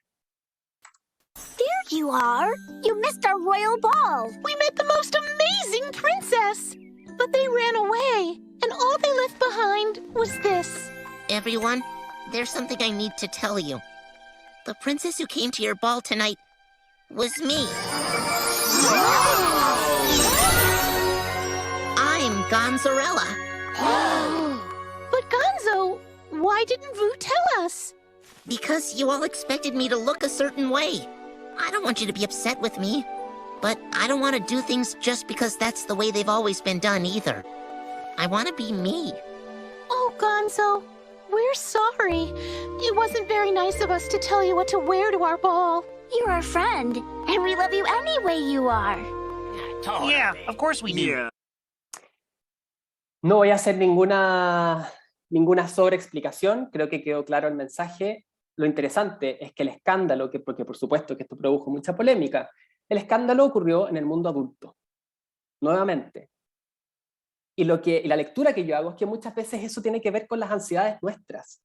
There you are! You missed our royal ball! We met the most amazing princess! But they ran away, and all they left behind was this. Everyone, there's something I need to tell you. The princess who came to your ball tonight was me. I'm Gonzarella. But Gonzo, why didn't Vu tell us? Because you all expected me to look a certain way. I don't want you to be upset with me. But I don't want to do things just because that's the way they've always been done either. I want to be me. Oh, Gonzo, we're sorry. It wasn't very nice of us to tell you what to wear to our ball. You're our friend, and we love you any way you are. Yeah, of course we do. Yeah. No voy a hacer ninguna sobreexplicación, creo que quedó claro el mensaje. Lo interesante es que el escándalo, porque por supuesto que esto produjo mucha polémica, el escándalo ocurrió en el mundo adulto, nuevamente. Y la lectura que yo hago es que muchas veces eso tiene que ver con las ansiedades nuestras.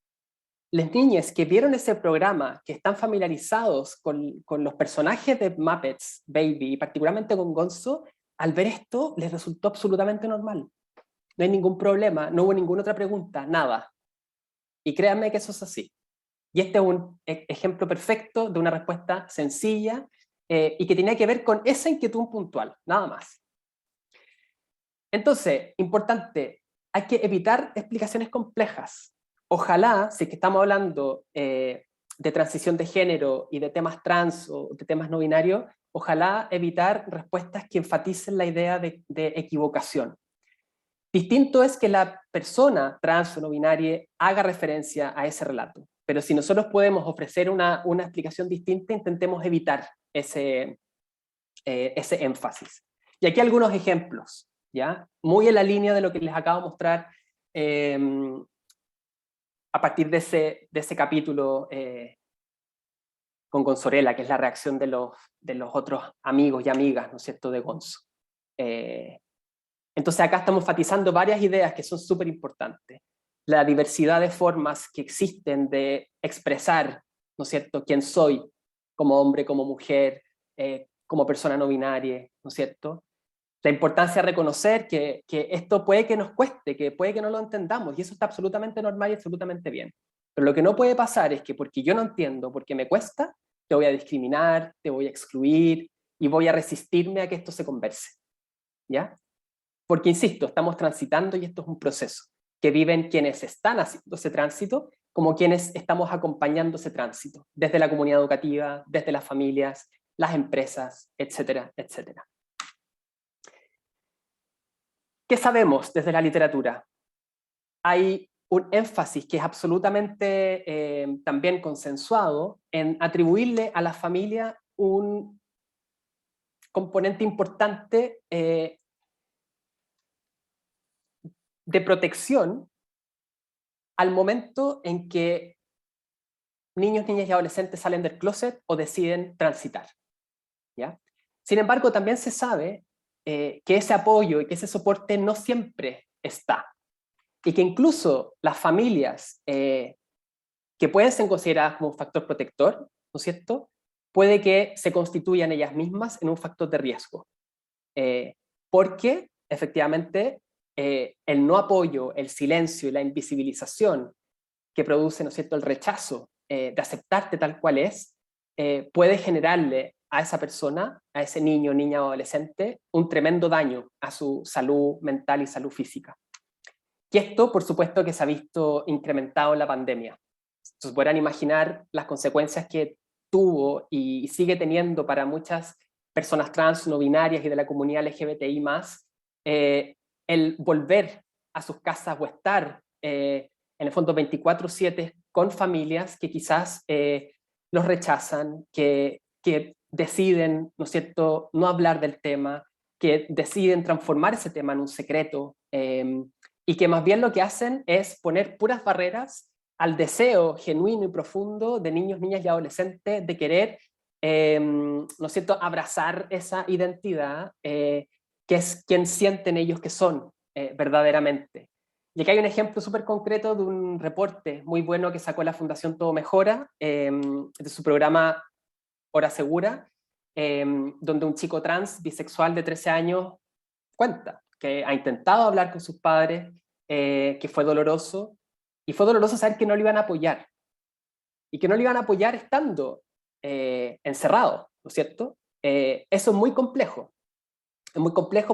Las niñas que vieron ese programa, que están familiarizados con los personajes de Muppets Baby, y particularmente con Gonzo, al ver esto les resultó absolutamente normal. No hay ningún problema, no hubo ninguna otra pregunta, nada. Y créanme que eso es así. Y este es un ejemplo perfecto de una respuesta sencilla, y que tenía que ver con esa inquietud puntual, nada más. Entonces, importante, hay que evitar explicaciones complejas. Ojalá, si es que estamos hablando de transición de género y de temas trans o de temas no binarios, ojalá evitar respuestas que enfaticen la idea de equivocación. Distinto es que la persona trans o no binaria haga referencia a ese relato, pero si nosotros podemos ofrecer una explicación distinta, intentemos evitar ese énfasis. Y aquí algunos ejemplos, ¿ya? Muy en la línea de lo que les acabo de mostrar a partir de ese capítulo con Gonzorela, que es la reacción de los otros amigos y amigas, ¿no es cierto?, de Gonzo. Entonces acá estamos enfatizando varias ideas que son súper importantes. La diversidad de formas que existen de expresar, ¿no es cierto?, quién soy, como hombre, como mujer, como persona no binaria, ¿no es cierto? La importancia de reconocer que esto puede que nos cueste, que puede que no lo entendamos, y eso está absolutamente normal y absolutamente bien. Pero lo que no puede pasar es que porque yo no entiendo, porque me cuesta, te voy a discriminar, te voy a excluir, y voy a resistirme a que esto se converse, ¿ya? Porque, insisto, estamos transitando y esto es un proceso que viven quienes están haciendo ese tránsito, como quienes estamos acompañando ese tránsito, desde la comunidad educativa, desde las familias, las empresas, etcétera, etcétera. ¿Qué sabemos desde la literatura? Hay un énfasis que es absolutamente también consensuado en atribuirle a la familia un componente importante de protección al momento en que niños, niñas y adolescentes salen del closet o deciden transitar, ¿ya? Sin embargo, también se sabe que ese apoyo y que ese soporte no siempre está, y que incluso las familias que pueden ser consideradas como un factor protector, ¿no es cierto?, puede que se constituyan ellas mismas en un factor de riesgo, porque efectivamente el no apoyo, el silencio y la invisibilización que produce, ¿no es cierto?, el rechazo de aceptarte tal cual es, puede generarle a esa persona, a ese niño, niña o adolescente, un tremendo daño a su salud mental y salud física. Y esto, por supuesto, que se ha visto incrementado en la pandemia. Entonces, podrán imaginar las consecuencias que tuvo y sigue teniendo para muchas personas trans, no binarias y de la comunidad LGBTI+, el volver a sus casas o estar, en el fondo, 24/7 con familias que quizás los rechazan, que deciden, ¿no es cierto?, no hablar del tema, que deciden transformar ese tema en un secreto, y que más bien lo que hacen es poner puras barreras al deseo genuino y profundo de niños, niñas y adolescentes de querer, ¿no es cierto?, abrazar esa identidad que es quien sienten ellos que son verdaderamente. Y aquí hay un ejemplo súper concreto de un reporte muy bueno que sacó la Fundación Todo Mejora, de su programa Hora Segura, donde un chico trans bisexual de 13 años cuenta que ha intentado hablar con sus padres, que fue doloroso, y fue doloroso saber que no le iban a apoyar, y que no le iban a apoyar estando encerrado, ¿no es cierto? Eso es muy complejo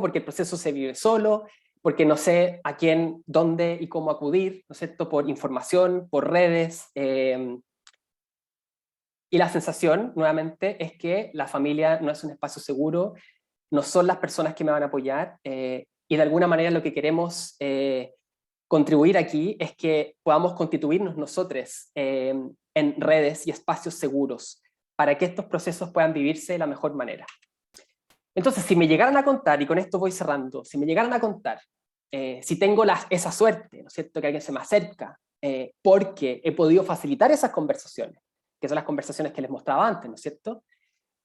porque el proceso se vive solo, porque no sé a quién, dónde y cómo acudir, ¿no es cierto?, por información, por redes, y la sensación, nuevamente, es que la familia no es un espacio seguro, no son las personas que me van a apoyar, y de alguna manera lo que queremos contribuir aquí es que podamos constituirnos nosotros en redes y espacios seguros para que estos procesos puedan vivirse de la mejor manera. Entonces, si me llegaran a contar, y con esto voy cerrando, si me llegaran a contar, si tengo esa suerte, ¿no es cierto?, que alguien se me acerca, porque he podido facilitar esas conversaciones, que son las conversaciones que les mostraba antes, ¿no es cierto?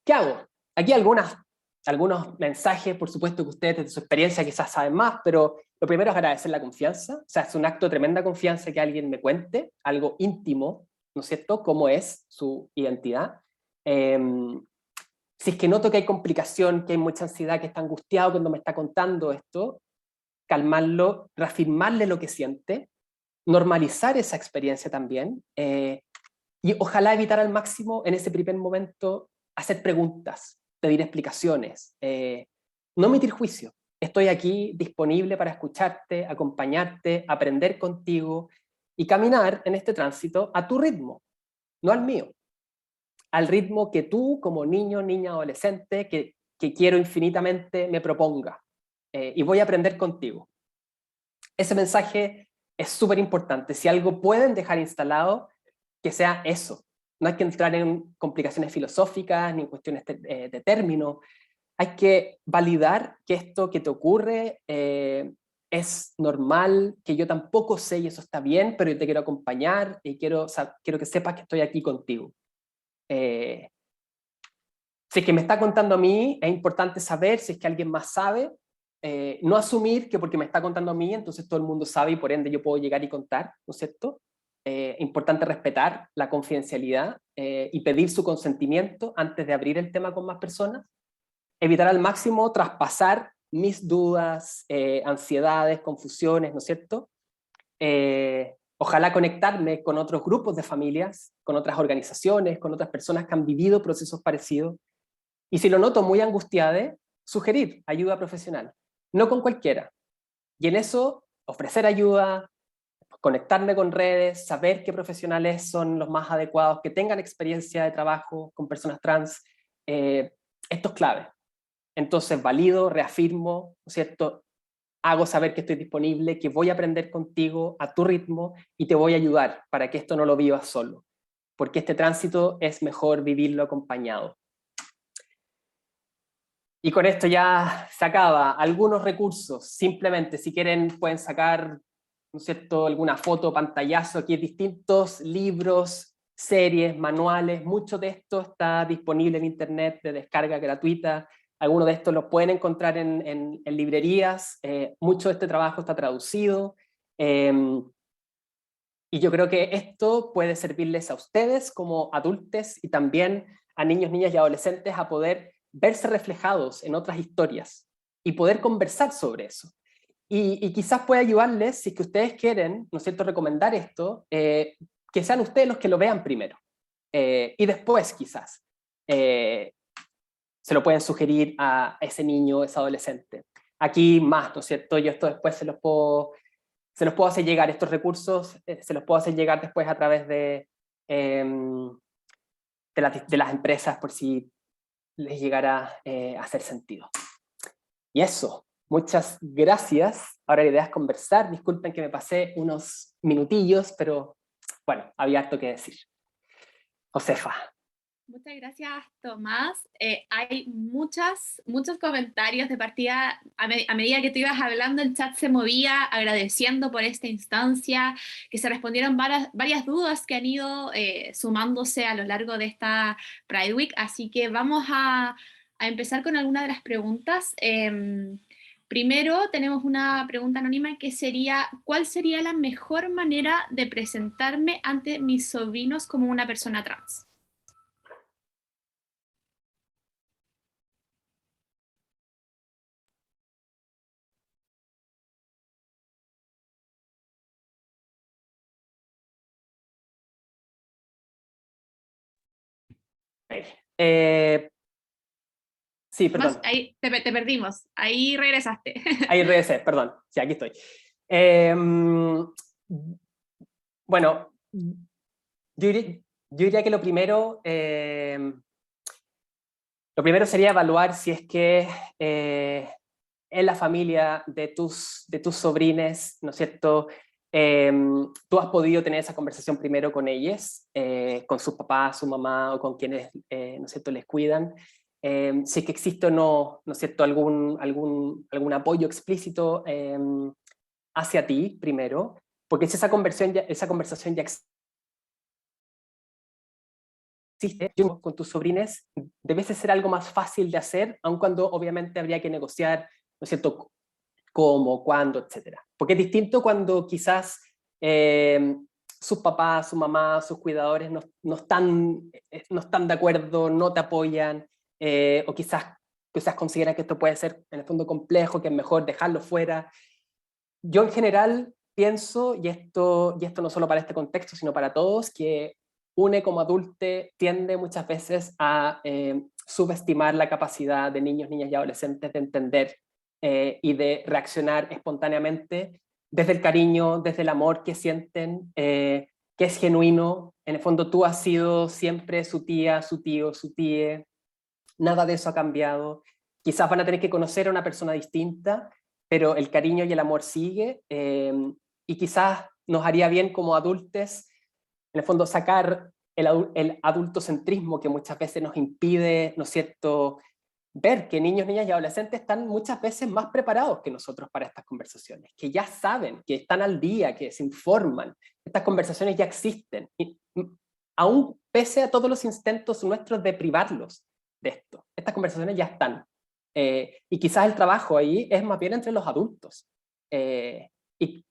¿Qué hago? Aquí algunos mensajes, por supuesto que ustedes desde su experiencia quizás saben más, pero lo primero es agradecer la confianza, o sea, es un acto de tremenda confianza que alguien me cuente, algo íntimo, ¿no es cierto?, cómo es su identidad. Si es que noto que hay complicación, que hay mucha ansiedad, que está angustiado cuando me está contando esto, calmarlo, reafirmarle lo que siente, normalizar esa experiencia también, y ojalá evitar al máximo en ese primer momento hacer preguntas, pedir explicaciones, no emitir juicio. Estoy aquí disponible para escucharte, acompañarte, aprender contigo y caminar en este tránsito a tu ritmo, no al mío. Al ritmo que tú, como niño, niña, adolescente, que quiero infinitamente, me proponga. Y voy a aprender contigo. Ese mensaje es súper importante. Si algo pueden dejar instalado, que sea eso. No hay que entrar en complicaciones filosóficas ni en cuestiones de términos. Hay que validar que esto que te ocurre es normal, que yo tampoco sé y eso está bien, pero yo te quiero acompañar y quiero que sepas que estoy aquí contigo. Si es que me está contando a mí, es importante saber si es que alguien más sabe, no asumir que porque me está contando a mí, entonces todo el mundo sabe y por ende yo puedo llegar y contar, ¿no es cierto? Importante respetar la confidencialidad y pedir su consentimiento antes de abrir el tema con más personas. Evitar al máximo traspasar mis dudas, ansiedades, confusiones, ¿no es cierto? Ojalá conectarme con otros grupos de familias, con otras organizaciones, con otras personas que han vivido procesos parecidos. Y si lo noto muy angustiado, sugerir ayuda profesional, no con cualquiera. Y en eso, ofrecer ayuda, conectarme con redes, saber qué profesionales son los más adecuados, que tengan experiencia de trabajo con personas trans, esto es clave. Entonces valido, reafirmo, ¿no es cierto? Hago saber que estoy disponible, que voy a aprender contigo a tu ritmo y te voy a ayudar para que esto no lo vivas solo, porque este tránsito es mejor vivirlo acompañado. Y con esto ya se acaba. Algunos recursos, simplemente si quieren pueden sacar, ¿no es cierto?, alguna foto, pantallazo, aquí hay distintos libros, series, manuales, mucho de esto está disponible en internet de descarga gratuita. Algunos de estos los pueden encontrar en librerías, mucho de este trabajo está traducido, y yo creo que esto puede servirles a ustedes como adultos y también a niños, niñas y adolescentes a poder verse reflejados en otras historias y poder conversar sobre eso. Y quizás pueda ayudarles, si es que ustedes quieren, ¿no es cierto?, recomendar esto, que sean ustedes los que lo vean primero, y después quizás se lo pueden sugerir a ese niño, ese adolescente. Aquí más, ¿no es cierto? Yo esto después se los puedo hacer llegar, estos recursos, se los puedo hacer llegar después a través de las empresas, por si les llegara a hacer sentido. Y eso, muchas gracias. Ahora la idea es conversar. Disculpen que me pasé unos minutillos, pero bueno, había harto que decir. Josefa. Muchas gracias, Tomás. Hay muchos comentarios de partida. A medida que tú ibas hablando, el chat se movía agradeciendo por esta instancia, que se respondieron varias dudas que han ido sumándose a lo largo de esta Pride Week. Así que vamos a empezar con algunas de las preguntas. Primero tenemos una pregunta anónima que sería: ¿cuál sería la mejor manera de presentarme ante mis sobrinos como una persona trans? Sí, perdón. Más, ahí te perdimos, ahí regresaste. Ahí regresé, perdón. Sí, aquí estoy. Bueno, yo diría que lo primero sería evaluar si es que en la familia de tus sobrines, ¿no es cierto?, tú has podido tener esa conversación primero con ellos, con sus papás, su mamá o con quienes, ¿no es cierto?, les cuidan. Si es que existe o no, ¿no es cierto?, algún apoyo explícito hacia ti primero, porque si esa conversación ya existe con tus sobrines, debe ser algo más fácil de hacer, aun cuando obviamente habría que negociar, ¿no es cierto?, cómo, cuándo, etcétera. Porque es distinto cuando quizás sus papás, su mamá, sus cuidadores no están de acuerdo, no te apoyan, o quizás consideran que esto puede ser en el fondo complejo, que es mejor dejarlo fuera. Yo en general pienso, y esto no solo para este contexto, sino para todos, que uno como adulto tiende muchas veces a subestimar la capacidad de niños, niñas y adolescentes de entender y de reaccionar espontáneamente desde el cariño, desde el amor que sienten, que es genuino. En el fondo tú has sido siempre su tía, su tío, su tía. Nada de eso ha cambiado. Quizás van a tener que conocer a una persona distinta, pero el cariño y el amor sigue, y quizás nos haría bien como adultos, en el fondo, sacar el adultocentrismo que muchas veces nos impide, ¿no es cierto?, ver que niños, niñas y adolescentes están muchas veces más preparados que nosotros para estas conversaciones, que ya saben, que están al día, que se informan. Estas conversaciones ya existen. Y aún pese a todos los intentos nuestros de privarlos de esto. Estas conversaciones ya están. Y quizás el trabajo ahí es más bien entre los adultos. Y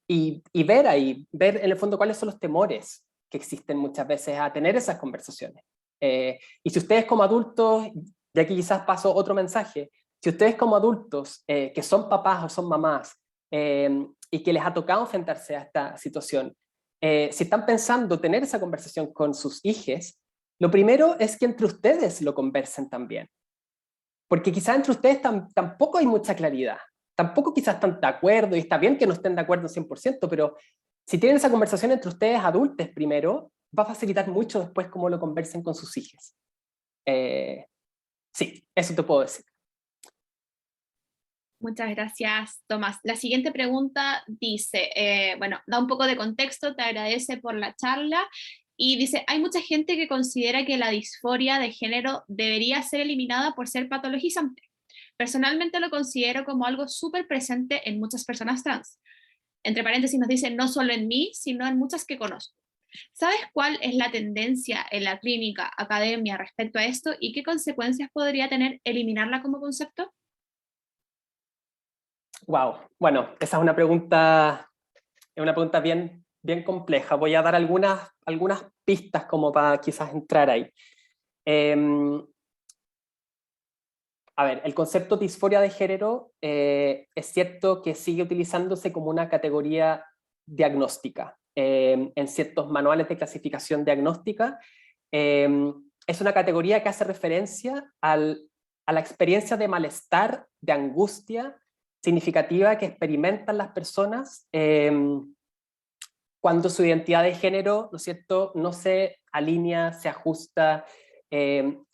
ver en el fondo cuáles son los temores que existen muchas veces a tener esas conversaciones. Y si ustedes como adultos, y aquí quizás paso otro mensaje, si ustedes como adultos que son papás o son mamás y que les ha tocado enfrentarse a esta situación, si están pensando tener esa conversación con sus hijos, lo primero es que entre ustedes lo conversen también. Porque quizás entre ustedes tampoco hay mucha claridad, tampoco quizás están de acuerdo, y está bien que no estén de acuerdo 100%, pero si tienen esa conversación entre ustedes adultos primero, va a facilitar mucho después cómo lo conversen con sus hijos. Sí, eso te puedo decir. Muchas gracias, Tomás. La siguiente pregunta dice, bueno, da un poco de contexto, te agradece por la charla, y dice, hay mucha gente que considera que la disforia de género debería ser eliminada por ser patologizante. Personalmente lo considero como algo súper presente en muchas personas trans. Entre paréntesis nos dice, no solo en mí, sino en muchas que conozco. ¿Sabes cuál es la tendencia en la clínica, academia respecto a esto y qué consecuencias podría tener eliminarla como concepto? Wow, bueno, esa es una pregunta bien compleja. Voy a dar algunas pistas como para quizás entrar ahí. A ver, el concepto de disforia de género es cierto que sigue utilizándose como una categoría diagnóstica. En ciertos manuales de clasificación diagnóstica, es una categoría que hace referencia a la experiencia de malestar, de angustia significativa que experimentan las personas cuando su identidad de género, ¿no es cierto?, no se alinea, se ajusta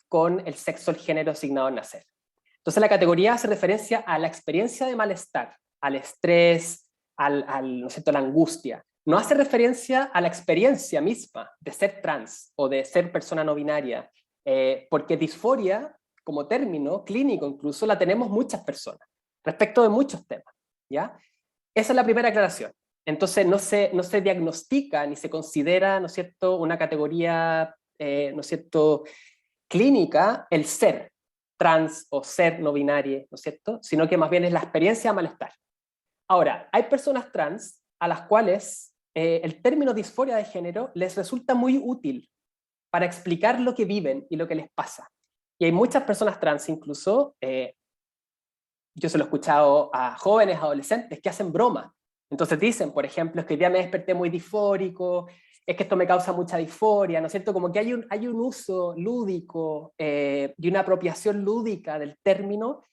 con el sexo, el género asignado al nacer. Entonces la categoría hace referencia a la experiencia de malestar, al estrés, ¿no es cierto?, a la angustia. No hace referencia a la experiencia misma de ser trans o de ser persona no binaria, porque disforia, como término clínico incluso, la tenemos muchas personas, respecto de muchos temas, ¿ya? Esa es la primera aclaración. Entonces no se diagnostica ni se considera, ¿no es cierto?, una categoría, ¿no es cierto?, clínica el ser trans o ser no binario, ¿no es cierto?, sino que más bien es la experiencia de malestar. Ahora, hay personas trans a las cuales el término disforia de género les resulta muy útil para explicar lo que viven y lo que les pasa. Y hay muchas personas trans incluso, yo se lo he escuchado a jóvenes, adolescentes, que hacen broma. Entonces dicen, por ejemplo, es que hoy día me desperté muy disfórico, es que esto me causa mucha disforia, ¿no es cierto? Como que hay un uso lúdico y una apropiación lúdica del término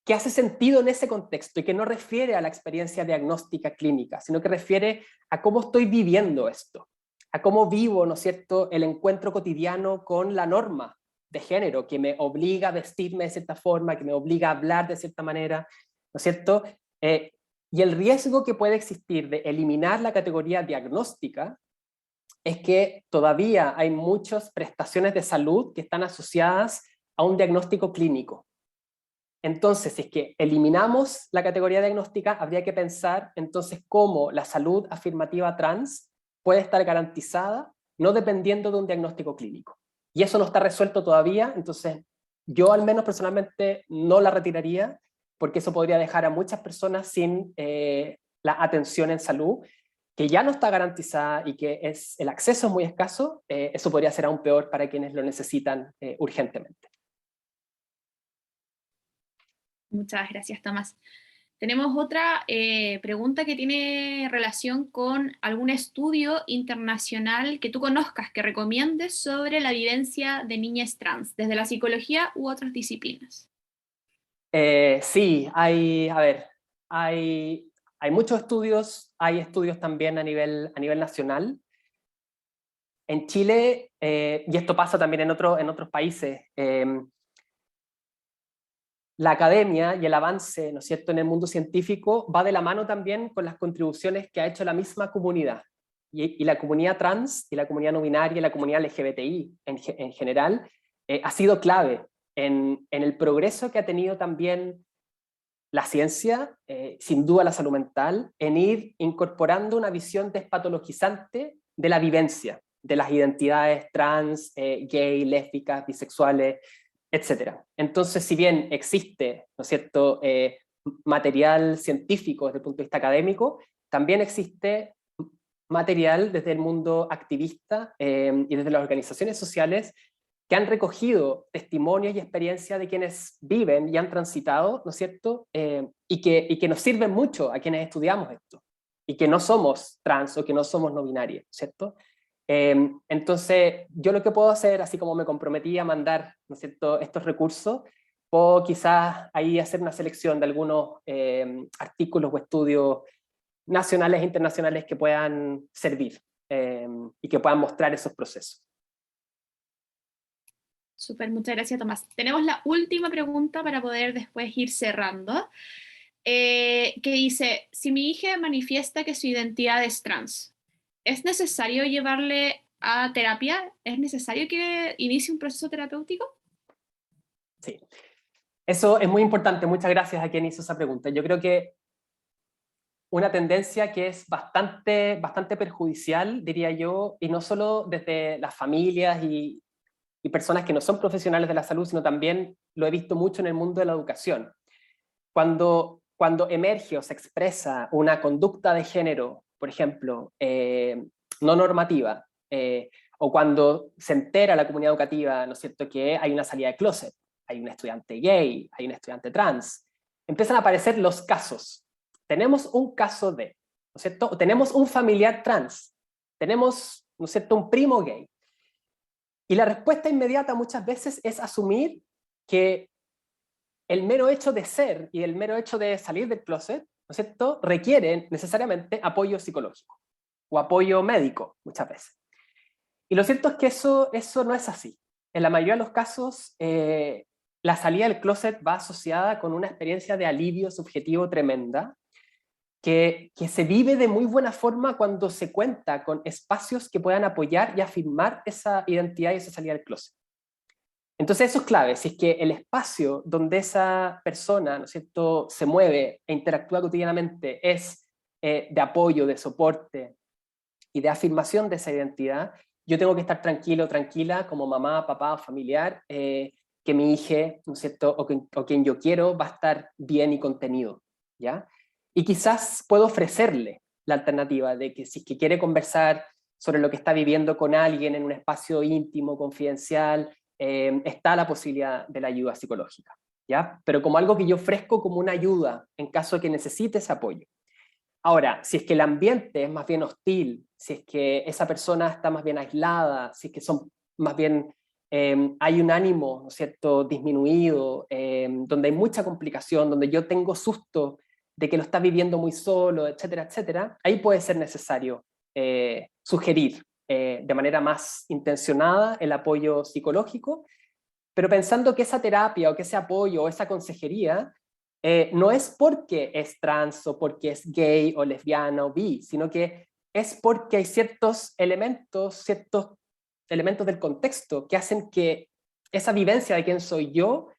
que hace sentido en ese contexto y que no refiere a la experiencia diagnóstica clínica, sino que refiere a cómo estoy viviendo esto, a cómo vivo, ¿no es cierto?, el encuentro cotidiano con la norma de género, que me obliga a vestirme de cierta forma, que me obliga a hablar de cierta manera, ¿no es cierto? Y el riesgo que puede existir de eliminar la categoría diagnóstica es que todavía hay muchas prestaciones de salud que están asociadas a un diagnóstico clínico. Entonces, si es que eliminamos la categoría diagnóstica, habría que pensar entonces cómo la salud afirmativa trans puede estar garantizada no dependiendo de un diagnóstico clínico. Y eso no está resuelto todavía, entonces yo al menos personalmente no la retiraría, porque eso podría dejar a muchas personas sin la atención en salud, que ya no está garantizada y que el acceso es muy escaso. Eso podría ser aún peor para quienes lo necesitan urgentemente. Muchas gracias, Tomás. Tenemos otra pregunta que tiene relación con algún estudio internacional que tú conozcas, que recomiendes sobre la vivencia de niñas trans, desde la psicología u otras disciplinas. Sí, hay muchos estudios, hay estudios también a nivel nacional. En Chile, y esto pasa también en otros países, la academia y el avance, ¿no es cierto?, en el mundo científico va de la mano también con las contribuciones que ha hecho la misma comunidad. Y la comunidad trans, y la comunidad no binaria, y la comunidad LGBTI en general, ha sido clave en el progreso que ha tenido también la ciencia, sin duda la salud mental, en ir incorporando una visión despatologizante de la vivencia. de las identidades trans, gay, lésbicas, bisexuales, etc. Entonces, si bien existe, ¿no es cierto?, material científico desde el punto de vista académico, también existe material desde el mundo activista y desde las organizaciones sociales que han recogido testimonios y experiencias de quienes viven y han transitado, ¿no es cierto?, y que nos sirven mucho a quienes estudiamos esto, y que no somos trans o que no somos no binarios, ¿cierto? Entonces, yo lo que puedo hacer, así como me comprometí a mandar, ¿no es cierto?, estos recursos, puedo quizás ahí hacer una selección de algunos artículos o estudios nacionales e internacionales que puedan servir y que puedan mostrar esos procesos. Súper, muchas gracias, Tomás. Tenemos la última pregunta para poder después ir cerrando, que dice, si mi hija manifiesta que su identidad es trans, ¿es necesario llevarle a terapia? ¿Es necesario que inicie un proceso terapéutico? Sí, eso es muy importante. Muchas gracias a quien hizo esa pregunta. Yo creo que una tendencia que es bastante perjudicial, diría yo, y no solo desde las familias y personas que no son profesionales de la salud, sino también lo he visto mucho en el mundo de la educación. Cuando emerge o se expresa una conducta de género, por ejemplo, no normativa, o cuando se entera la comunidad educativa, ¿no es cierto?, que hay una salida de closet, hay un estudiante gay, hay un estudiante trans, empiezan a aparecer los casos. Tenemos un caso de, ¿no es cierto?, o tenemos un familiar trans, tenemos, ¿no es cierto?, un primo gay. Y la respuesta inmediata muchas veces es asumir que el mero hecho de ser y el mero hecho de salir del closet, ¿no es cierto?, requieren necesariamente apoyo psicológico o apoyo médico muchas veces. Y lo cierto es que eso no es así. En la mayoría de los casos, la salida del closet va asociada con una experiencia de alivio subjetivo tremenda, que se vive de muy buena forma cuando se cuenta con espacios que puedan apoyar y afirmar esa identidad y esa salida del closet. Entonces eso es clave. Si es que el espacio donde esa persona, ¿no es cierto?, se mueve e interactúa cotidianamente es de apoyo, de soporte y de afirmación de esa identidad, yo tengo que estar tranquilo, tranquila, como mamá, papá o familiar, que mi hija, ¿no es cierto?, o quien yo quiero va a estar bien y contenido, ¿ya? Y quizás puedo ofrecerle la alternativa de que si es que quiere conversar sobre lo que está viviendo con alguien en un espacio íntimo, confidencial, está la posibilidad de la ayuda psicológica, ¿ya? Pero como algo que yo ofrezco como una ayuda en caso de que necesite ese apoyo. Ahora, si es que el ambiente es más bien hostil, si es que esa persona está más bien aislada, si es que son más bien, hay un ánimo, ¿no es cierto?, disminuido, donde hay mucha complicación, donde yo tengo susto de que lo está viviendo muy solo, etcétera, etcétera, ahí puede ser necesario sugerir de manera más intencionada el apoyo psicológico, pero pensando que esa terapia o que ese apoyo o esa consejería no es porque es trans o porque es gay o lesbiana o bi, sino que es porque hay ciertos elementos del contexto que hacen que esa vivencia de quién soy yo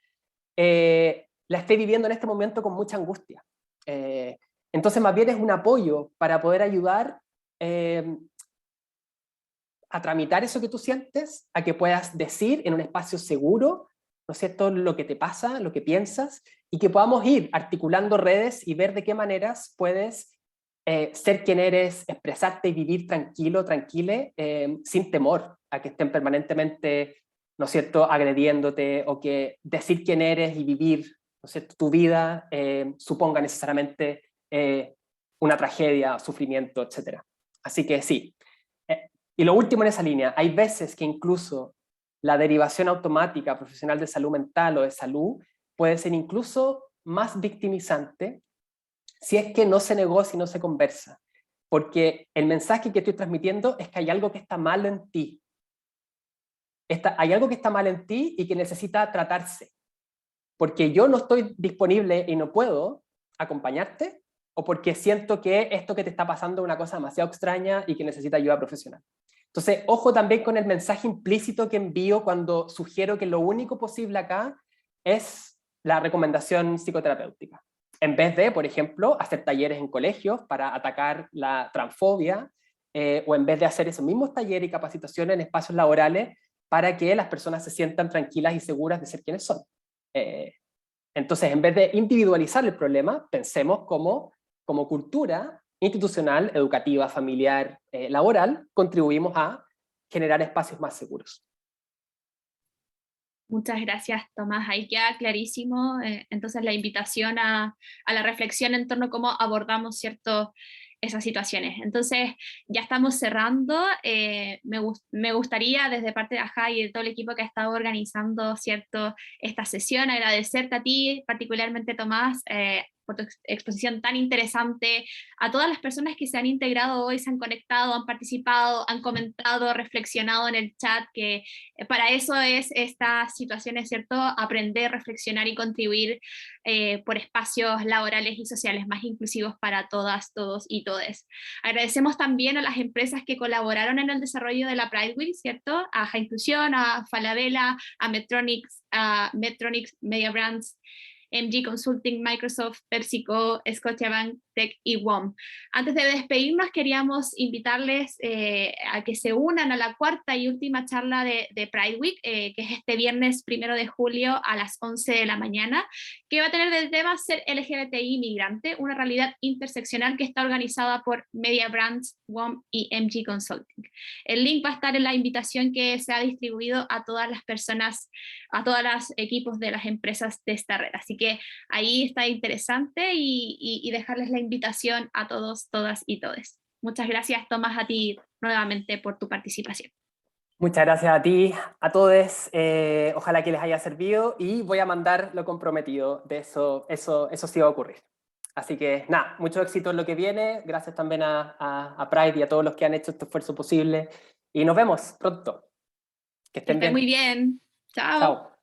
la esté viviendo en este momento con mucha angustia. Entonces más bien es un apoyo para poder ayudar a tramitar eso que tú sientes, a que puedas decir en un espacio seguro, ¿no es cierto?, lo que te pasa, lo que piensas, y que podamos ir articulando redes y ver de qué maneras puedes ser quien eres, expresarte y vivir tranquilo, tranquile, sin temor a que estén permanentemente, ¿no es cierto?, agrediéndote, o que decir quién eres y vivir, ¿no es cierto?, tu vida suponga necesariamente una tragedia, sufrimiento, etc. Así que sí. Y lo último en esa línea, hay veces que incluso la derivación automática profesional de salud mental o de salud puede ser incluso más victimizante si es que no se negocia y no se conversa. Porque el mensaje que estoy transmitiendo es que hay algo que está mal en ti. Hay algo que está mal en ti y que necesita tratarse. Porque yo no estoy disponible y no puedo acompañarte, o porque siento que esto que te está pasando es una cosa demasiado extraña y que necesita ayuda profesional. Entonces, ojo también con el mensaje implícito que envío cuando sugiero que lo único posible acá es la recomendación psicoterapéutica. En vez de, por ejemplo, hacer talleres en colegios para atacar la transfobia, o en vez de hacer esos mismos talleres y capacitaciones en espacios laborales para que las personas se sientan tranquilas y seguras de ser quienes son. Entonces, en vez de individualizar el problema, pensemos como cultura institucional, educativa, familiar, laboral, contribuimos a generar espacios más seguros. Muchas gracias, Tomás. Ahí queda clarísimo entonces la invitación a la reflexión en torno a cómo abordamos esas situaciones. Entonces, ya estamos cerrando. Me gustaría, desde parte de AJA y de todo el equipo que ha estado organizando esta sesión, agradecerte a ti, particularmente Tomás, por tu exposición tan interesante, a todas las personas que se han integrado hoy, se han conectado, han participado, han comentado, reflexionado en el chat, que para eso es estas situaciones, ¿cierto? Aprender, reflexionar y contribuir por espacios laborales y sociales más inclusivos para todas, todos y todes. Agradecemos también a las empresas que colaboraron en el desarrollo de la Pride Week, ¿cierto? A AJA Inclusión, a Falabella, a Medtronics, Media Brands, MG Consulting, Microsoft, PepsiCo, Scotiabank, Tech y WOM. Antes de despedirnos, queríamos invitarles a que se unan a la cuarta y última charla de Pride Week, que es este viernes 1 de julio a las 11 de la mañana, que va a tener de tema ser LGBTI migrante, una realidad interseccional que está organizada por Media Brands, WOM y MG Consulting. El link va a estar en la invitación que se ha distribuido a todas las personas, a todos los equipos de las empresas de esta red. Así que ahí está interesante y dejarles la invitación a todos, todas y todes. Muchas gracias, Tomás, a ti nuevamente por tu participación. Muchas gracias a ti, a todos. Ojalá que les haya servido y voy a mandar lo comprometido. De eso sí va a ocurrir. Así que nada, mucho éxito en lo que viene. Gracias también a Pride y a todos los que han hecho este esfuerzo posible. Y nos vemos pronto. Que estén bien. Muy bien. Chao. Chao.